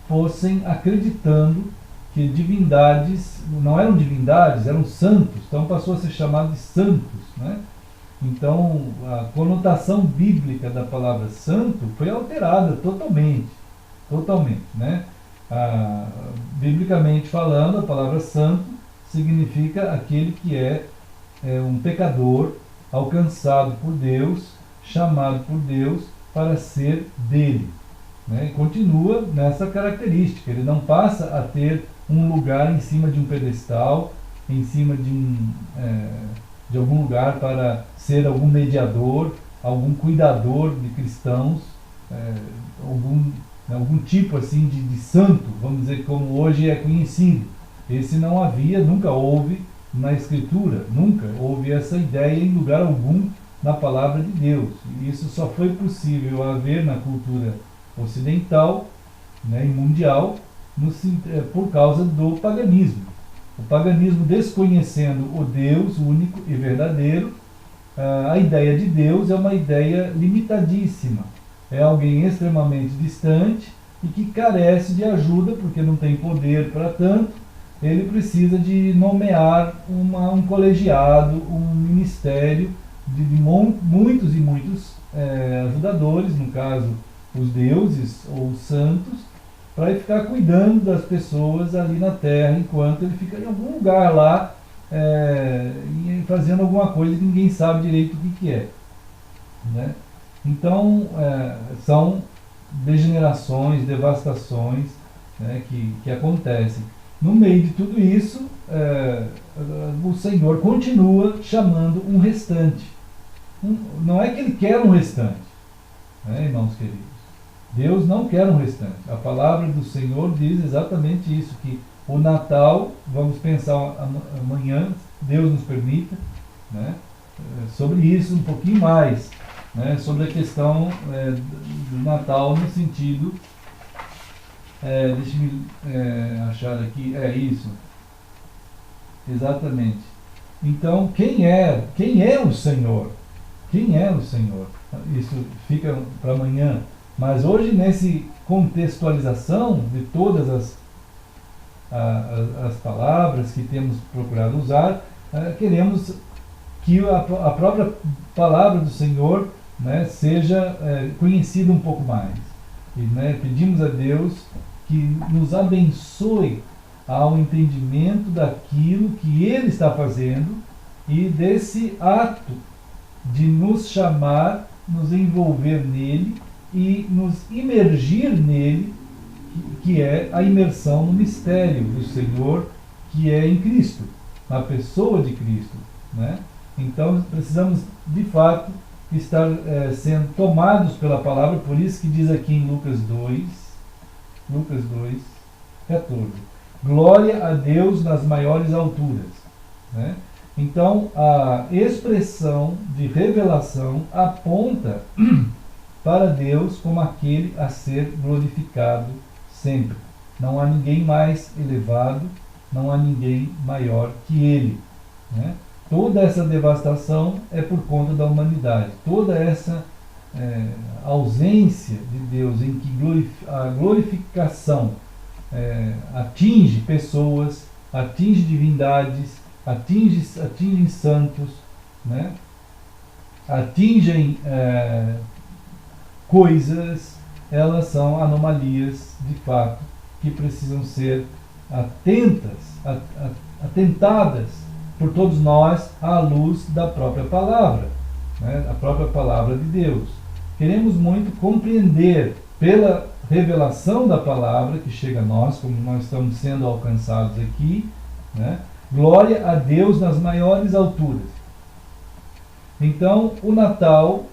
fossem acreditando que divindades não eram divindades, eram santos, então passou a ser chamado de santos, né? Então a conotação bíblica da palavra santo foi alterada totalmente, né? Biblicamente falando, a palavra santo significa aquele que é um pecador alcançado por Deus, chamado por Deus para ser dele, né? E continua nessa característica, ele não passa a ter um lugar em cima de um pedestal, em cima de algum lugar para ser algum mediador, algum cuidador de cristãos, algum tipo assim de santo, vamos dizer, como hoje é conhecido. Esse não havia, nunca houve na Escritura, nunca houve essa ideia em lugar algum na palavra de Deus. E isso só foi possível haver na cultura ocidental, né, e mundial, por causa do paganismo. O paganismo desconhecendo o Deus único e verdadeiro, a ideia de Deus é uma ideia limitadíssima. É alguém extremamente distante e que carece de ajuda, porque não tem poder para tanto. Ele precisa de nomear um colegiado, um ministério de muitos e muitos ajudadores, no caso os deuses ou os santos, para ele ficar cuidando das pessoas ali na terra, enquanto ele fica em algum lugar lá e fazendo alguma coisa que ninguém sabe direito o que é, né? Então, são degenerações, devastações, né, que acontecem. No meio de tudo isso, o Senhor continua chamando um restante. Não é que Ele quer um restante, né, irmãos queridos? Deus não quer um restante. A palavra do Senhor diz exatamente isso, que o Natal, vamos pensar amanhã, Deus nos permita, né, sobre isso um pouquinho mais, né, sobre a questão do Natal no sentido, deixe-me achar aqui, isso, exatamente. Então, quem é o Senhor? Quem é o Senhor? Isso fica para amanhã. Mas hoje, nesse contextualização de todas as palavras que temos procurado usar, queremos que a própria palavra do Senhor, né, seja conhecida um pouco mais. E, né, pedimos a Deus que nos abençoe ao entendimento daquilo que Ele está fazendo e desse ato de nos chamar, nos envolver nele e nos imergir nele, que é a imersão no mistério do Senhor, que é em Cristo, na pessoa de Cristo, né? Então precisamos de fato estar sendo tomados pela palavra, por isso que diz aqui em Lucas 2:14, glória a Deus nas maiores alturas, né? Então a expressão de revelação aponta para Deus como aquele a ser glorificado sempre. Não há ninguém mais elevado, não há ninguém maior que Ele, né? Toda essa devastação é por conta da humanidade. Toda essa ausência de Deus em que a glorificação atinge pessoas, atinge divindades, atinge santos, né? Atingem coisas, elas são anomalias de fato que precisam ser atentadas por todos nós à luz da própria palavra, né? A própria palavra de Deus. Queremos muito compreender pela revelação da palavra que chega a nós, como nós estamos sendo alcançados aqui, né? Glória a Deus nas maiores alturas. Então, o Natal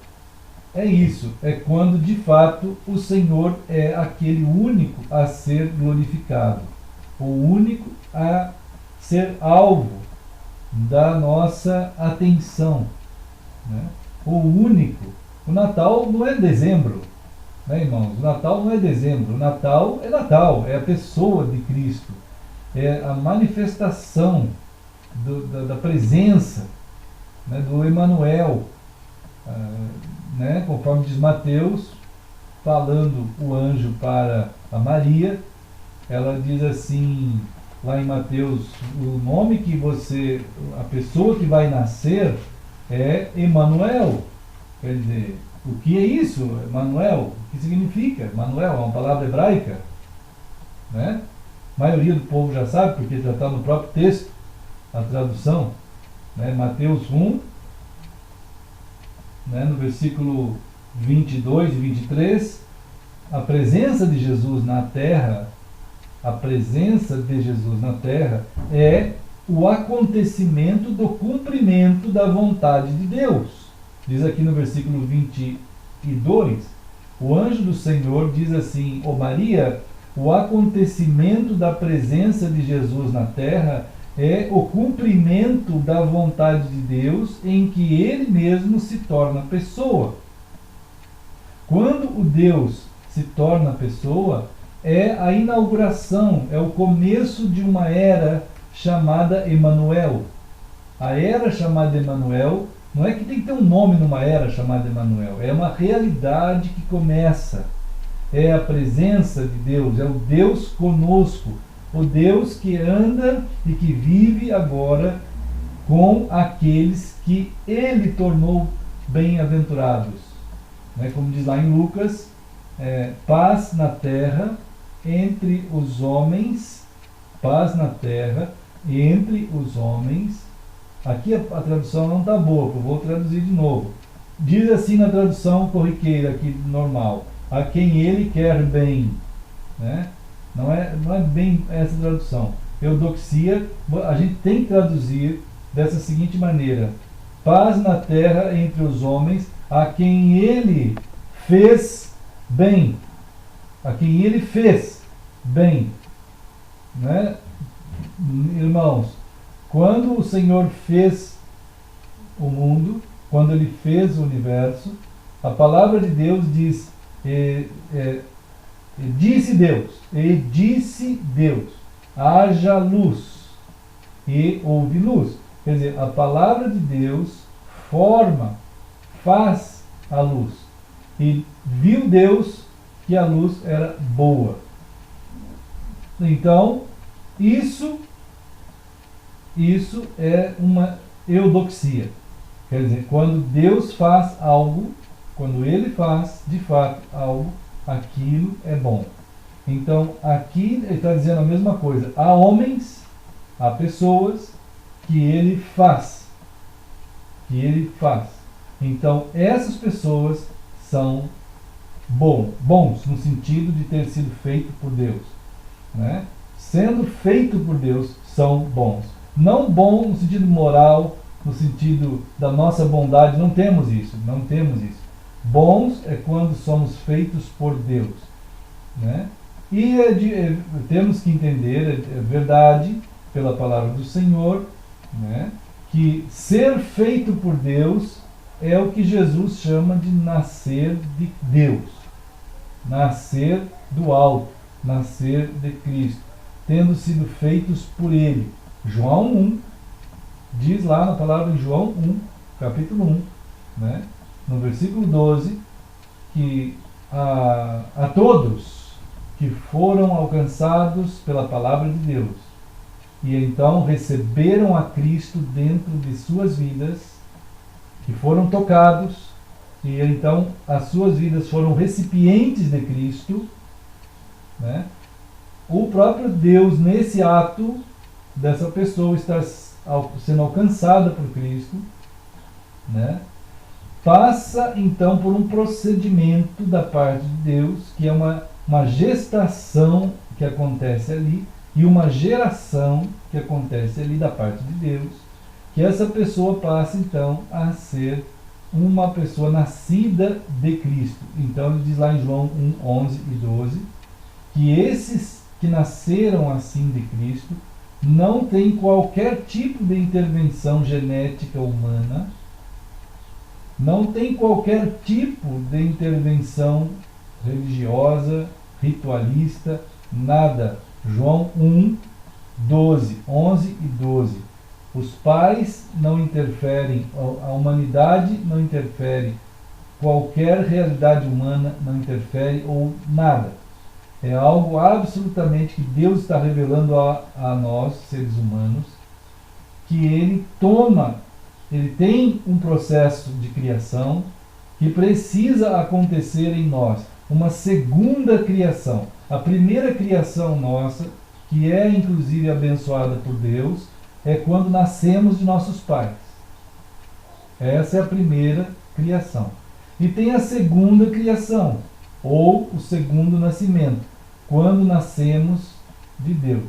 é isso, é quando de fato o Senhor é aquele único a ser glorificado, o único a ser alvo da nossa atenção, né? O único. O Natal não é dezembro, né, irmãos? O Natal não é dezembro, o Natal, é a pessoa de Cristo, é a manifestação da presença, né, do Emanuel, né, conforme diz Mateus, falando o anjo para a Maria, ela diz assim, lá em Mateus, o nome que a pessoa que vai nascer é Emanuel. Quer dizer, o que é isso, Emanuel? O que significa? Emanuel é uma palavra hebraica, né? A maioria do povo já sabe, porque já está no próprio texto, a tradução, né? Mateus 1, né, no versículo 22 e 23, a presença de Jesus na terra, é o acontecimento do cumprimento da vontade de Deus. Diz aqui no versículo 22, o anjo do Senhor diz assim: ó Maria, o acontecimento da presença de Jesus na terra é o cumprimento da vontade de Deus, em que Ele mesmo se torna pessoa. Quando o Deus se torna pessoa, é a inauguração, é o começo de uma era chamada Emanuel. A era chamada Emanuel, não é que tem que ter um nome numa era chamada Emanuel, é uma realidade que começa. É a presença de Deus, é o Deus conosco, o Deus que anda e que vive agora com aqueles que Ele tornou bem-aventurados. Né? Como diz lá em Lucas, paz na terra entre os homens, paz na terra entre os homens Aqui a tradução não está boa, eu vou traduzir de novo. Diz assim na tradução corriqueira aqui normal: a quem ele quer bem, né? Não é bem essa tradução. Eudoxia, a gente tem que traduzir dessa seguinte maneira: paz na terra entre os homens, a quem ele fez bem. A quem ele fez bem, né? Irmãos, quando o Senhor fez o mundo, quando ele fez o universo, a palavra de Deus diz, disse Deus, haja luz, e houve luz. Quer dizer, a palavra de Deus faz a luz. E viu Deus que a luz era boa. Então, isso é uma eudoxia. Quer dizer, quando Deus faz algo, quando ele faz de fato algo, aquilo é bom. Então, aqui ele está dizendo a mesma coisa. Há homens, há pessoas que ele faz. Então, essas pessoas são bons no sentido de ter sido feito por Deus, né? Sendo feito por Deus, são bons. Não bom no sentido moral, no sentido da nossa bondade, não temos isso. Bons é quando somos feitos por Deus, né? E temos que entender, é verdade, pela palavra do Senhor, né, que ser feito por Deus é o que Jesus chama de nascer de Deus, nascer do alto, nascer de Cristo, tendo sido feitos por Ele. João 1, diz lá na palavra em João 1, capítulo 1, né, no versículo 12, que a todos que foram alcançados pela palavra de Deus e então receberam a Cristo dentro de suas vidas, que foram tocados e então as suas vidas foram recipientes de Cristo, né? O próprio Deus, nesse ato dessa pessoa estar sendo alcançada por Cristo, né, passa então por um procedimento da parte de Deus, que é uma gestação que acontece ali e uma geração que acontece ali da parte de Deus, que essa pessoa passa então a ser uma pessoa nascida de Cristo. Então ele diz lá em João 1, 11 e 12 que esses que nasceram assim de Cristo não têm qualquer tipo de intervenção genética humana, não tem qualquer tipo de intervenção religiosa, ritualista, nada. João 1, 12, 11 e 12. Os pais não interferem, a humanidade não interfere, qualquer realidade humana não interfere ou nada. É algo absolutamente que Deus está revelando a nós, seres humanos, que Ele tem um processo de criação que precisa acontecer em nós, uma segunda criação. A primeira criação nossa, que é inclusive abençoada por Deus, é quando nascemos de nossos pais. Essa é a primeira criação. E tem a segunda criação, ou o segundo nascimento, quando nascemos de Deus,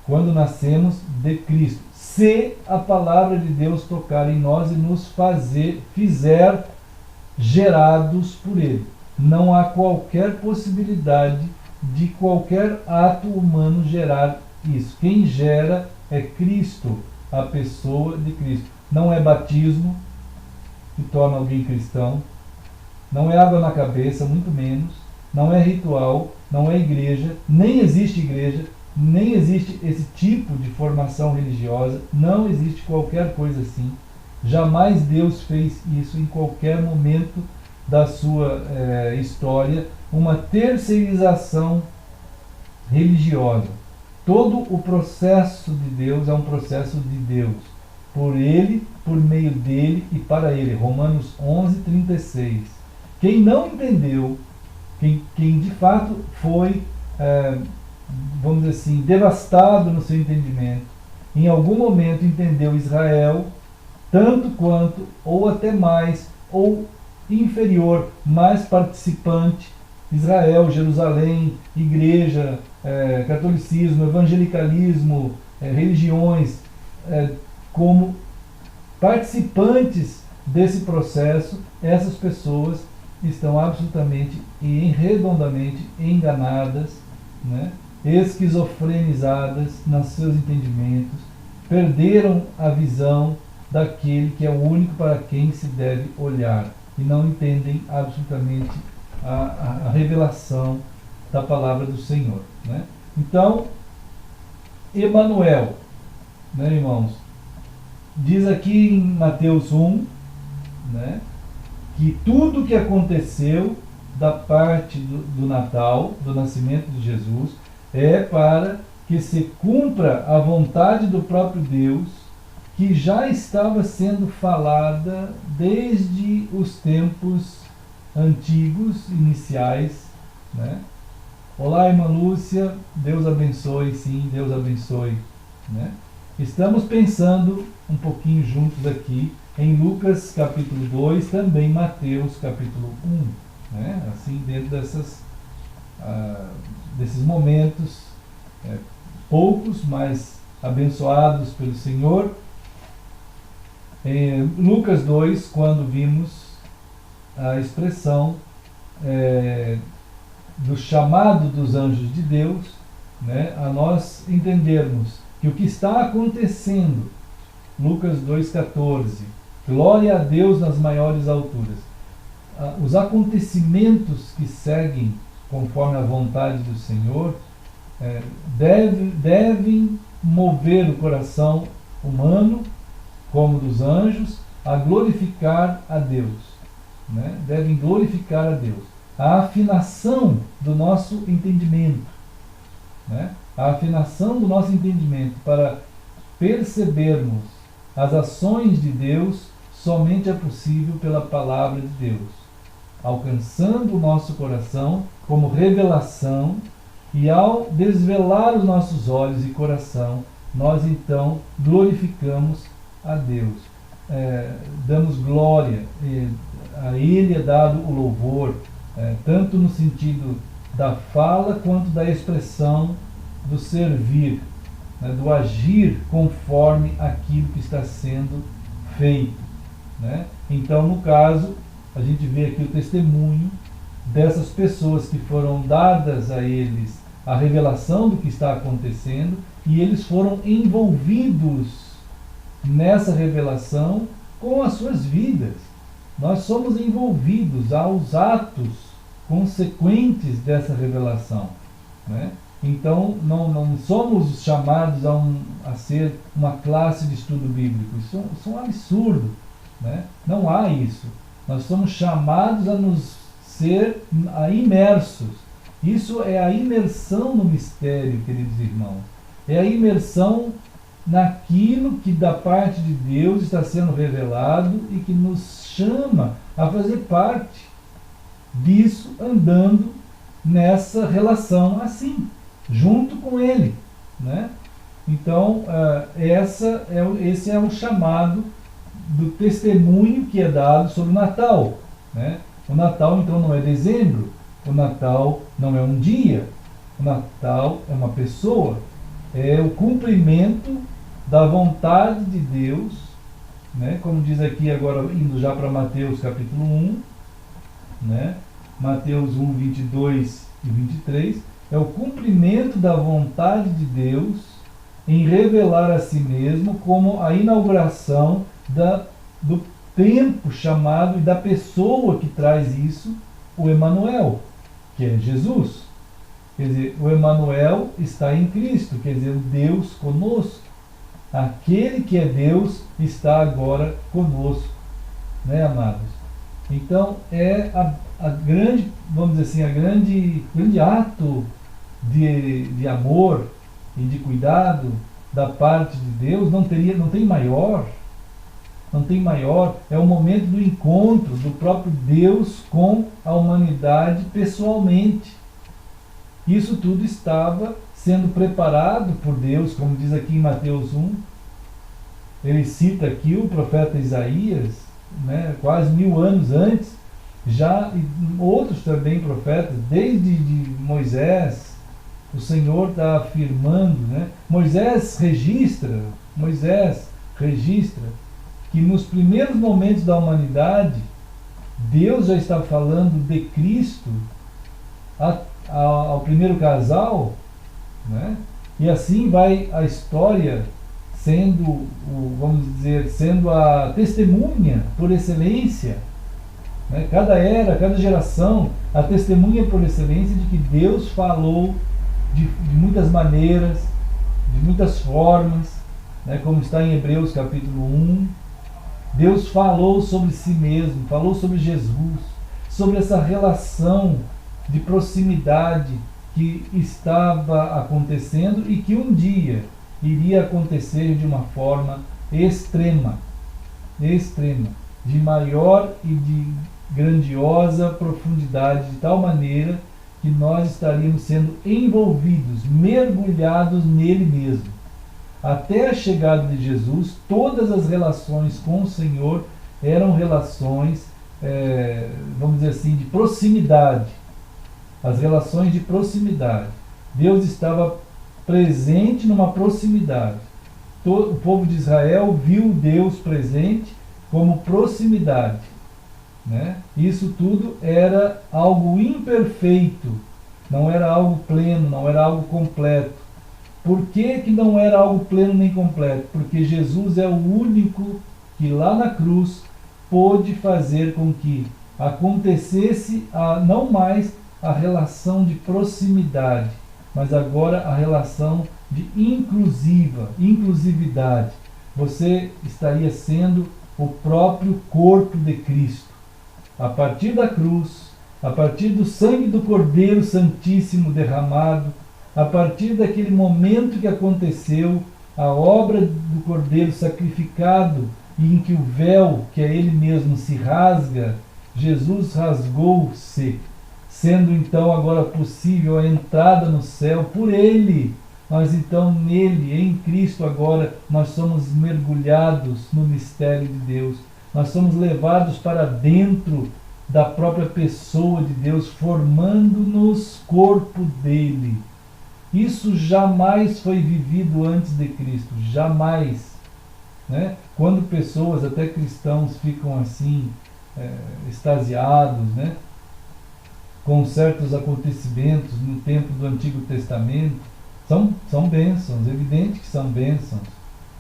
quando nascemos de Cristo. Se a palavra de Deus tocar em nós e nos fizer gerados por Ele. Não há qualquer possibilidade de qualquer ato humano gerar isso. Quem gera é Cristo, a pessoa de Cristo. Não é batismo que torna alguém cristão, não é água na cabeça, muito menos, não é ritual, não é igreja, nem existe esse tipo de formação religiosa, não existe qualquer coisa assim. Jamais Deus fez isso em qualquer momento da sua história, uma terceirização religiosa. Todo o processo de Deus é um processo de Deus, por Ele, por meio dEle e para Ele. Romanos 11, 36. Quem não entendeu, quem de fato foi, vamos dizer assim, devastado no seu entendimento, Em algum momento entendeu Israel, tanto quanto, ou até mais, ou inferior, mais participante, Israel, Jerusalém, igreja, catolicismo, evangelicalismo, religiões, como participantes desse processo, essas pessoas estão absolutamente e redondamente enganadas, né? Esquizofrenizadas nos seus entendimentos, perderam a visão daquele que é o único para quem se deve olhar e não entendem absolutamente a revelação da palavra do Senhor, né? Então, Emanuel, né, irmãos, diz aqui em Mateus 1, né, que tudo que aconteceu da parte do Natal, do nascimento de Jesus, é para que se cumpra a vontade do próprio Deus, que já estava sendo falada desde os tempos antigos, iniciais, né? Olá, irmã Lúcia, Deus abençoe, sim, Deus abençoe, né? Estamos pensando um pouquinho juntos aqui em Lucas capítulo 2, também Mateus capítulo 1, né? Assim, dentro desses momentos poucos, mas abençoados pelo Senhor. Em Lucas 2, quando vimos a expressão do chamado dos anjos de Deus, né, a nós entendermos que o que está acontecendo, Lucas 2,14, glória a Deus nas maiores alturas, os acontecimentos que seguem conforme a vontade do Senhor devem mover o coração humano, como dos anjos, a glorificar a Deus, né? Devem glorificar a Deus. A afinação do nosso entendimento, né? A afinação do nosso entendimento para percebermos as ações de Deus somente é possível pela palavra de Deus, alcançando o nosso coração como revelação, e ao desvelar os nossos olhos e coração, nós então glorificamos a Deus, damos glória, a Ele é dado o louvor, tanto no sentido da fala quanto da expressão do servir, né, do agir conforme aquilo que está sendo feito, né? Então, no caso, a gente vê aqui o testemunho dessas pessoas que foram dadas a eles a revelação do que está acontecendo, e eles foram envolvidos nessa revelação com as suas vidas. Nós somos envolvidos aos atos consequentes dessa revelação, né? Então não somos chamados a ser uma classe de estudo bíblico. Isso é um absurdo, né? Não há isso. Nós somos chamados a nos ser imersos. Isso é a imersão no mistério, queridos irmãos. É a imersão naquilo que da parte de Deus está sendo revelado e que nos chama a fazer parte disso, andando nessa relação assim, junto com Ele, né? Então, esse é o chamado do testemunho que é dado sobre o Natal, né? O Natal, então, não é dezembro, o Natal não é um dia, o Natal é uma pessoa, é o cumprimento da vontade de Deus, né? Como diz aqui agora, indo já para Mateus capítulo 1, né? Mateus 1, 22 e 23, é o cumprimento da vontade de Deus em revelar a si mesmo como a inauguração do tempo chamado e da pessoa que traz isso, o Emanuel, que é Jesus. Quer dizer, o Emanuel está em Cristo, quer dizer, o Deus conosco. Aquele que é Deus está agora conosco, né, amados? Então é a grande, vamos dizer assim, grande ato de amor e de cuidado da parte de Deus, não tem maior. Não tem maior, é o momento do encontro do próprio Deus com a humanidade pessoalmente. Isso tudo estava sendo preparado por Deus, como diz aqui em Mateus 1. Ele cita aqui o profeta Isaías, né, quase 1000 anos antes, já e outros também profetas, desde de Moisés, o Senhor está afirmando, né? Moisés registra que nos primeiros momentos da humanidade, Deus já está falando de Cristo ao primeiro casal, né? E assim vai a história sendo, vamos dizer, sendo a testemunha por excelência, né? Cada era, cada geração, a testemunha por excelência de que Deus falou de muitas maneiras, de muitas formas, né? Como está em Hebreus capítulo 1, Deus falou sobre si mesmo, falou sobre Jesus, sobre essa relação de proximidade que estava acontecendo e que um dia iria acontecer de uma forma extrema, de maior e de grandiosa profundidade, de tal maneira que nós estaríamos sendo envolvidos, mergulhados nele mesmo. Até a chegada de Jesus, todas as relações com o Senhor eram relações, vamos dizer assim, de proximidade. As relações de proximidade. Deus estava presente numa proximidade. O povo de Israel viu Deus presente como proximidade, né? Isso tudo era algo imperfeito, não era algo pleno, não era algo completo. Por que não era algo pleno nem completo? Porque Jesus é o único que lá na cruz pôde fazer com que acontecesse não mais a relação de proximidade, mas agora a relação de inclusividade. Você estaria sendo o próprio corpo de Cristo. A partir da cruz, a partir do sangue do Cordeiro Santíssimo derramado, a partir daquele momento que aconteceu a obra do Cordeiro sacrificado e em que o véu, que é ele mesmo, se rasga, Jesus rasgou-se, sendo então agora possível a entrada no céu por ele. Nós então nele, em Cristo agora, nós somos mergulhados no mistério de Deus. Nós somos levados para dentro da própria pessoa de Deus, formando-nos corpo dele. Isso jamais foi vivido antes de Cristo, jamais, né? Quando pessoas, até cristãos, ficam assim, extasiados, né, com certos acontecimentos no tempo do Antigo Testamento, são bênçãos, evidente que são bênçãos,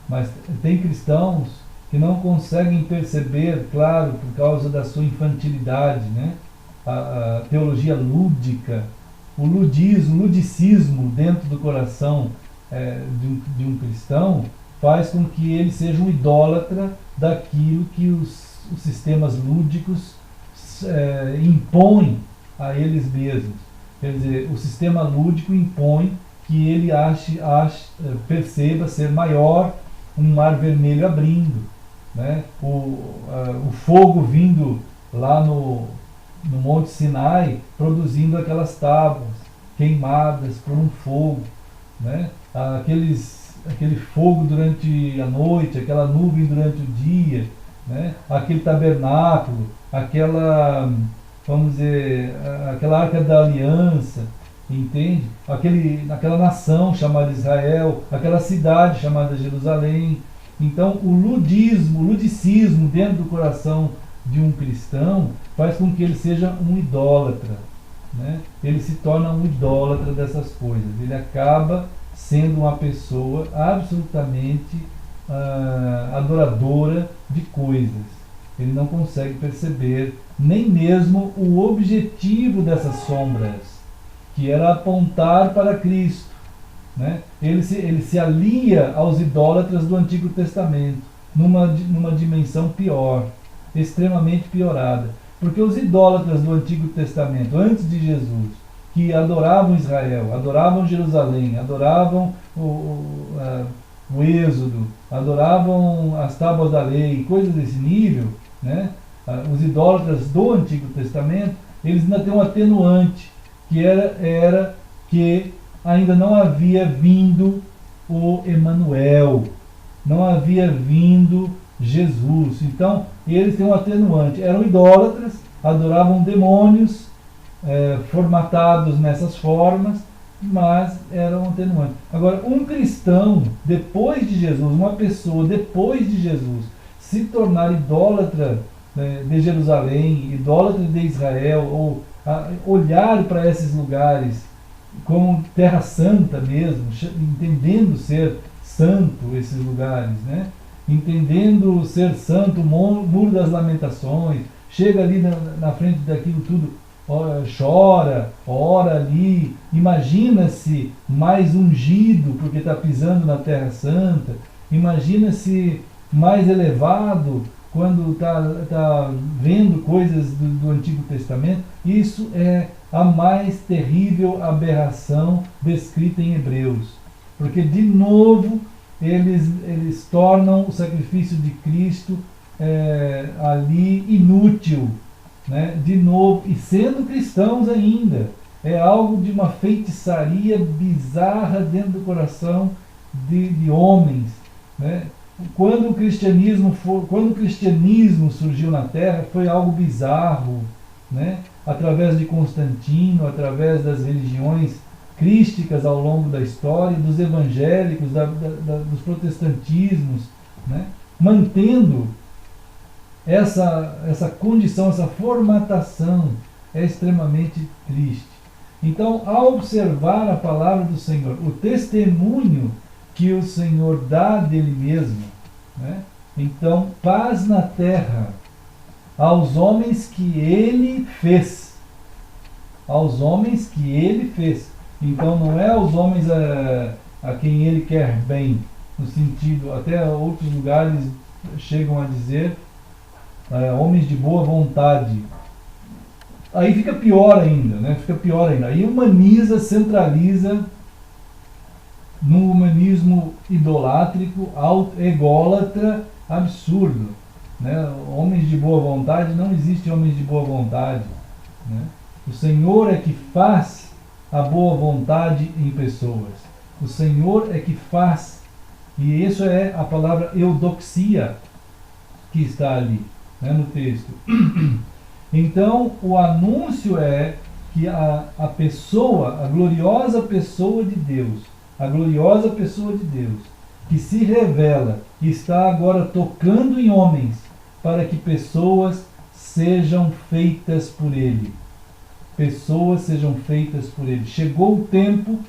mas tem cristãos que não conseguem perceber, claro, por causa da sua infantilidade, né, a teologia lúdica, o ludicismo dentro do coração de um cristão faz com que ele seja um idólatra daquilo que os sistemas lúdicos impõem a eles mesmos. Quer dizer, o sistema lúdico impõe que ele perceba ser maior, um mar vermelho abrindo, né? O fogo vindo lá no Monte Sinai, produzindo aquelas tábuas queimadas por um fogo, né? Aquele fogo durante a noite, aquela nuvem durante o dia, né? Aquele tabernáculo, vamos dizer, aquela arca da aliança, entende? Aquela nação chamada Israel, aquela cidade chamada Jerusalém. Então o ludicismo dentro do coração de um cristão faz com que ele seja um idólatra, né? Ele se torna um idólatra dessas coisas, ele acaba sendo uma pessoa absolutamente adoradora de coisas. Ele não consegue perceber nem mesmo o objetivo dessas sombras, que era apontar para Cristo, né? Ele se alia aos idólatras do Antigo Testamento, numa dimensão pior, extremamente piorada. Porque os idólatras do Antigo Testamento, antes de Jesus, que adoravam Israel, adoravam Jerusalém, adoravam o Êxodo, adoravam as tábuas da lei, coisas desse nível, né? Os idólatras do Antigo Testamento, eles ainda têm um atenuante, que era que ainda não havia vindo o Emanuel, não havia vindo Jesus. Então, eles têm um atenuante. Eram idólatras, adoravam demônios, formatados nessas formas, mas eram atenuantes. Agora, um cristão, depois de Jesus, uma pessoa depois de Jesus, se tornar idólatra de Jerusalém, idólatra de Israel, ou olhar para esses lugares como terra santa mesmo, entendendo ser santo esses lugares, né? Entendendo ser santo, o Muro das Lamentações, chega ali na frente daquilo tudo, chora, ora ali, imagina-se mais ungido porque está pisando na terra santa, imagina-se mais elevado quando está vendo coisas do Antigo Testamento. Isso é a mais terrível aberração descrita em Hebreus, porque de novo eles tornam o sacrifício de Cristo ali inútil, né? De novo, e sendo cristãos ainda, é algo de uma feitiçaria bizarra dentro do coração de homens, né? Quando o cristianismo surgiu na Terra, foi algo bizarro, né? Através de Constantino, através das religiões crísticas ao longo da história, dos evangélicos, dos protestantismos, né? Mantendo essa condição, essa formatação é extremamente triste. Então, ao observar a palavra do Senhor, o testemunho que o Senhor dá dele mesmo, né? Então, paz na terra aos homens que ele fez. Aos homens que ele fez. Então, não é aos homens a quem ele quer bem, no sentido, até outros lugares chegam a dizer homens de boa vontade. Aí fica pior ainda, né? Fica pior ainda. Aí humaniza, centraliza num humanismo idolátrico, ególatra, absurdo, né? Homens de boa vontade, não existe homens de boa vontade, né? O Senhor é que faz a boa vontade em pessoas. O Senhor é que faz, e isso é a palavra eudoxia que está ali, né, no texto. Então, o anúncio é que a pessoa, a gloriosa pessoa de Deus, a gloriosa pessoa de Deus, que se revela e está agora tocando em homens para que pessoas sejam feitas por Ele. Pessoas sejam feitas por Ele. Chegou o tempo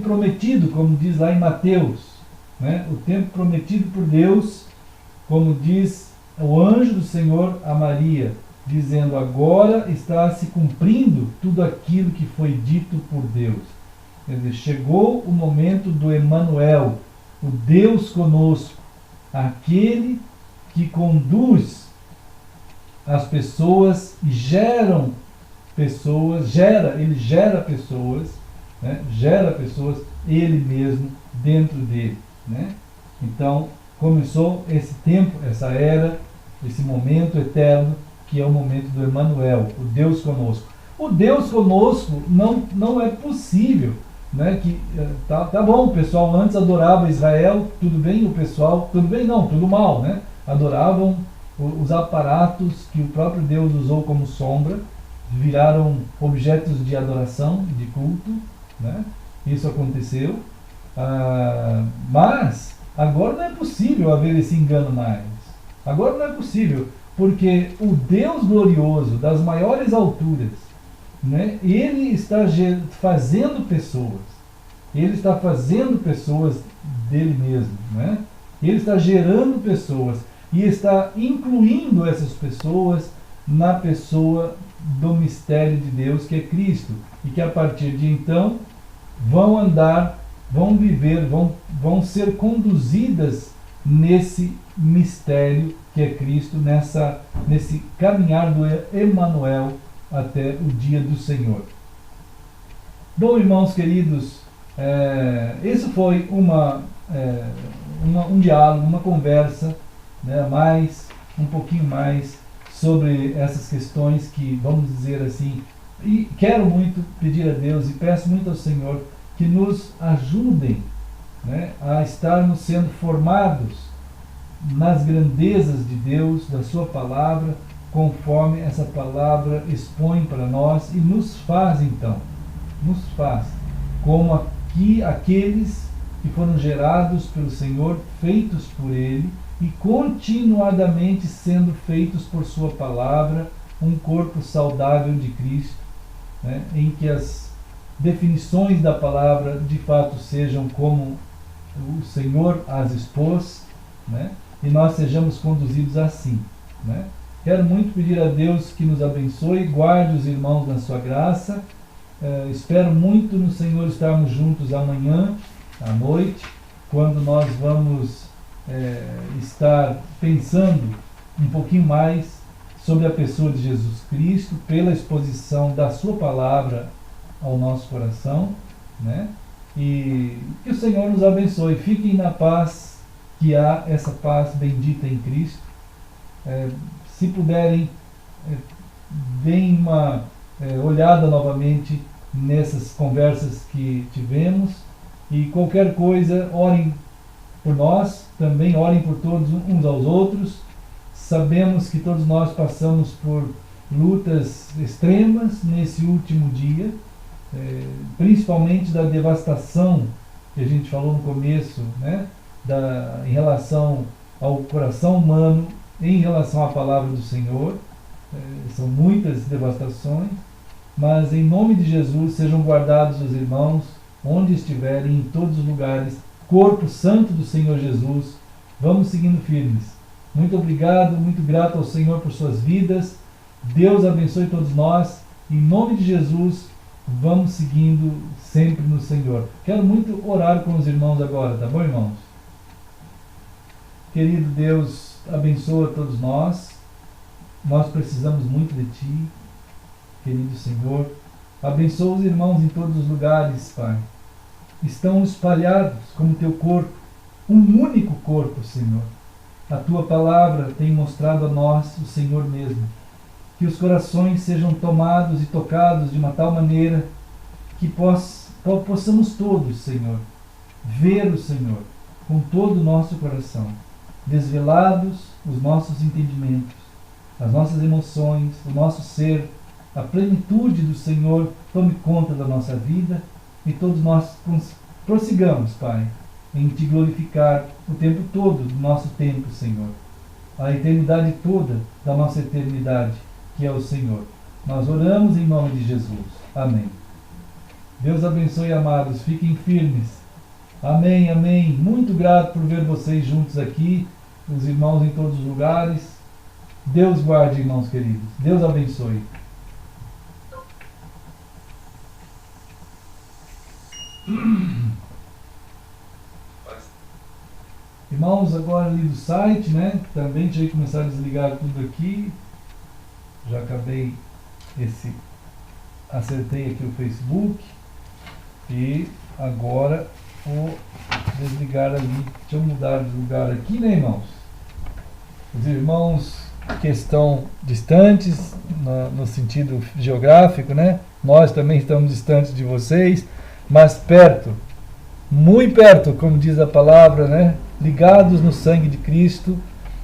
prometido, como diz lá em Mateus, né? O tempo prometido por Deus, como diz o anjo do Senhor a Maria, dizendo: agora está se cumprindo tudo aquilo que foi dito por Deus. Quer dizer, chegou o momento do Emanuel, o Deus conosco, aquele que conduz as pessoas e ele gera pessoas, né? Gera pessoas, ele mesmo dentro dele, né? Então começou esse tempo, essa era, esse momento eterno, que é o momento do Emanuel, o Deus conosco. O Deus conosco não é possível, né? Que tá bom, o pessoal antes adorava Israel, tudo bem, o pessoal, tudo bem não, tudo mal, né? Adoravam os aparatos que o próprio Deus usou como sombra, viraram objetos de adoração, de culto, né? Isso aconteceu, mas agora não é possível haver esse engano mais. Agora não é possível, porque o Deus glorioso das maiores alturas, né, ele está fazendo pessoas. Ele está fazendo pessoas dele mesmo, né? Ele está gerando pessoas e está incluindo essas pessoas na pessoa do mistério de Deus, que é Cristo, e que a partir de então vão andar, vão viver, vão ser conduzidas nesse mistério que é Cristo, nesse caminhar do Emanuel até o dia do Senhor. Bom, irmãos queridos, isso foi um diálogo, uma conversa, né, um pouquinho mais sobre essas questões que, vamos dizer assim, E quero muito pedir a Deus e peço muito ao Senhor que nos ajudem, né, a estarmos sendo formados nas grandezas de Deus, da sua palavra, conforme essa palavra expõe para nós e nos faz como aqui aqueles que foram gerados pelo Senhor, feitos por Ele e continuadamente sendo feitos por sua palavra, um corpo saudável de Cristo, né, em que as definições da palavra de fato sejam como o Senhor as expôs, né, e nós sejamos conduzidos assim, né. Quero muito pedir a Deus que nos abençoe, guarde os irmãos na sua graça. Espero muito no Senhor estarmos juntos amanhã à noite, quando nós vamos estar pensando um pouquinho mais sobre a pessoa de Jesus Cristo, pela exposição da sua palavra ao nosso coração, né? E que o Senhor nos abençoe. Fiquem na paz, que há essa paz bendita em Cristo. Se puderem, deem uma olhada novamente nessas conversas que tivemos, e qualquer coisa, orem por nós, também orem por todos uns aos outros. Sabemos que todos nós passamos por lutas extremas nesse último dia, principalmente da devastação que a gente falou no começo, né, em relação ao coração humano, em relação à palavra do Senhor. São muitas devastações, mas em nome de Jesus sejam guardados os irmãos onde estiverem, em todos os lugares, corpo santo do Senhor Jesus. Vamos seguindo firmes. Muito obrigado, muito grato ao Senhor por suas vidas. Deus abençoe todos nós. Em nome de Jesus, vamos seguindo sempre no Senhor. Quero muito orar com os irmãos agora, tá bom, irmãos? Querido Deus, abençoa todos nós. Nós precisamos muito de Ti, querido Senhor. Abençoa os irmãos em todos os lugares, Pai. Estão espalhados como Teu corpo, um único corpo, Senhor. A Tua palavra tem mostrado a nós o Senhor mesmo. Que os corações sejam tomados e tocados de uma tal maneira que possamos todos, Senhor, ver o Senhor com todo o nosso coração, desvelados os nossos entendimentos, as nossas emoções, o nosso ser, a plenitude do Senhor tome conta da nossa vida e todos nós prossigamos, Pai, em Te glorificar o tempo todo do nosso tempo, Senhor, a eternidade toda da nossa eternidade, que é o Senhor. Nós oramos em nome de Jesus. Amém. Deus abençoe, amados. Fiquem firmes. Amém, amém. Muito grato por ver vocês juntos aqui, os irmãos em todos os lugares. Deus guarde, irmãos queridos. Deus abençoe. Irmãos, agora ali do site, né? Também tinha que começar a desligar tudo aqui. Já acabei acertei aqui o Facebook. E agora vou desligar ali. Deixa eu mudar de lugar aqui, né, irmãos? Os irmãos que estão distantes, no sentido geográfico, né? Nós também estamos distantes de vocês, mas perto, muito perto, como diz a palavra, né? Ligados no sangue de Cristo.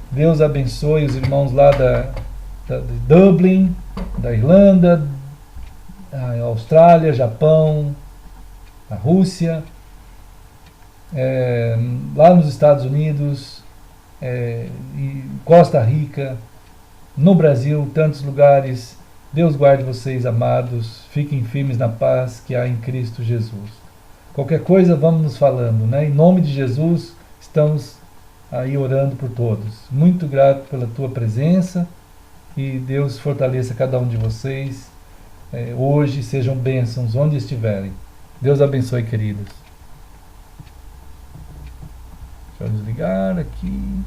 Deus abençoe os irmãos lá de Dublin, da Irlanda, a Austrália, Japão, a Rússia, lá nos Estados Unidos, e Costa Rica, no Brasil, tantos lugares. Deus guarde vocês, amados. Fiquem firmes na paz que há em Cristo Jesus. Qualquer coisa, vamos nos falando, né? Em nome de Jesus, estamos aí orando por todos. Muito grato pela tua presença e Deus fortaleça cada um de vocês. Hoje sejam bênçãos onde estiverem. Deus abençoe, queridos. Deixa eu desligar aqui.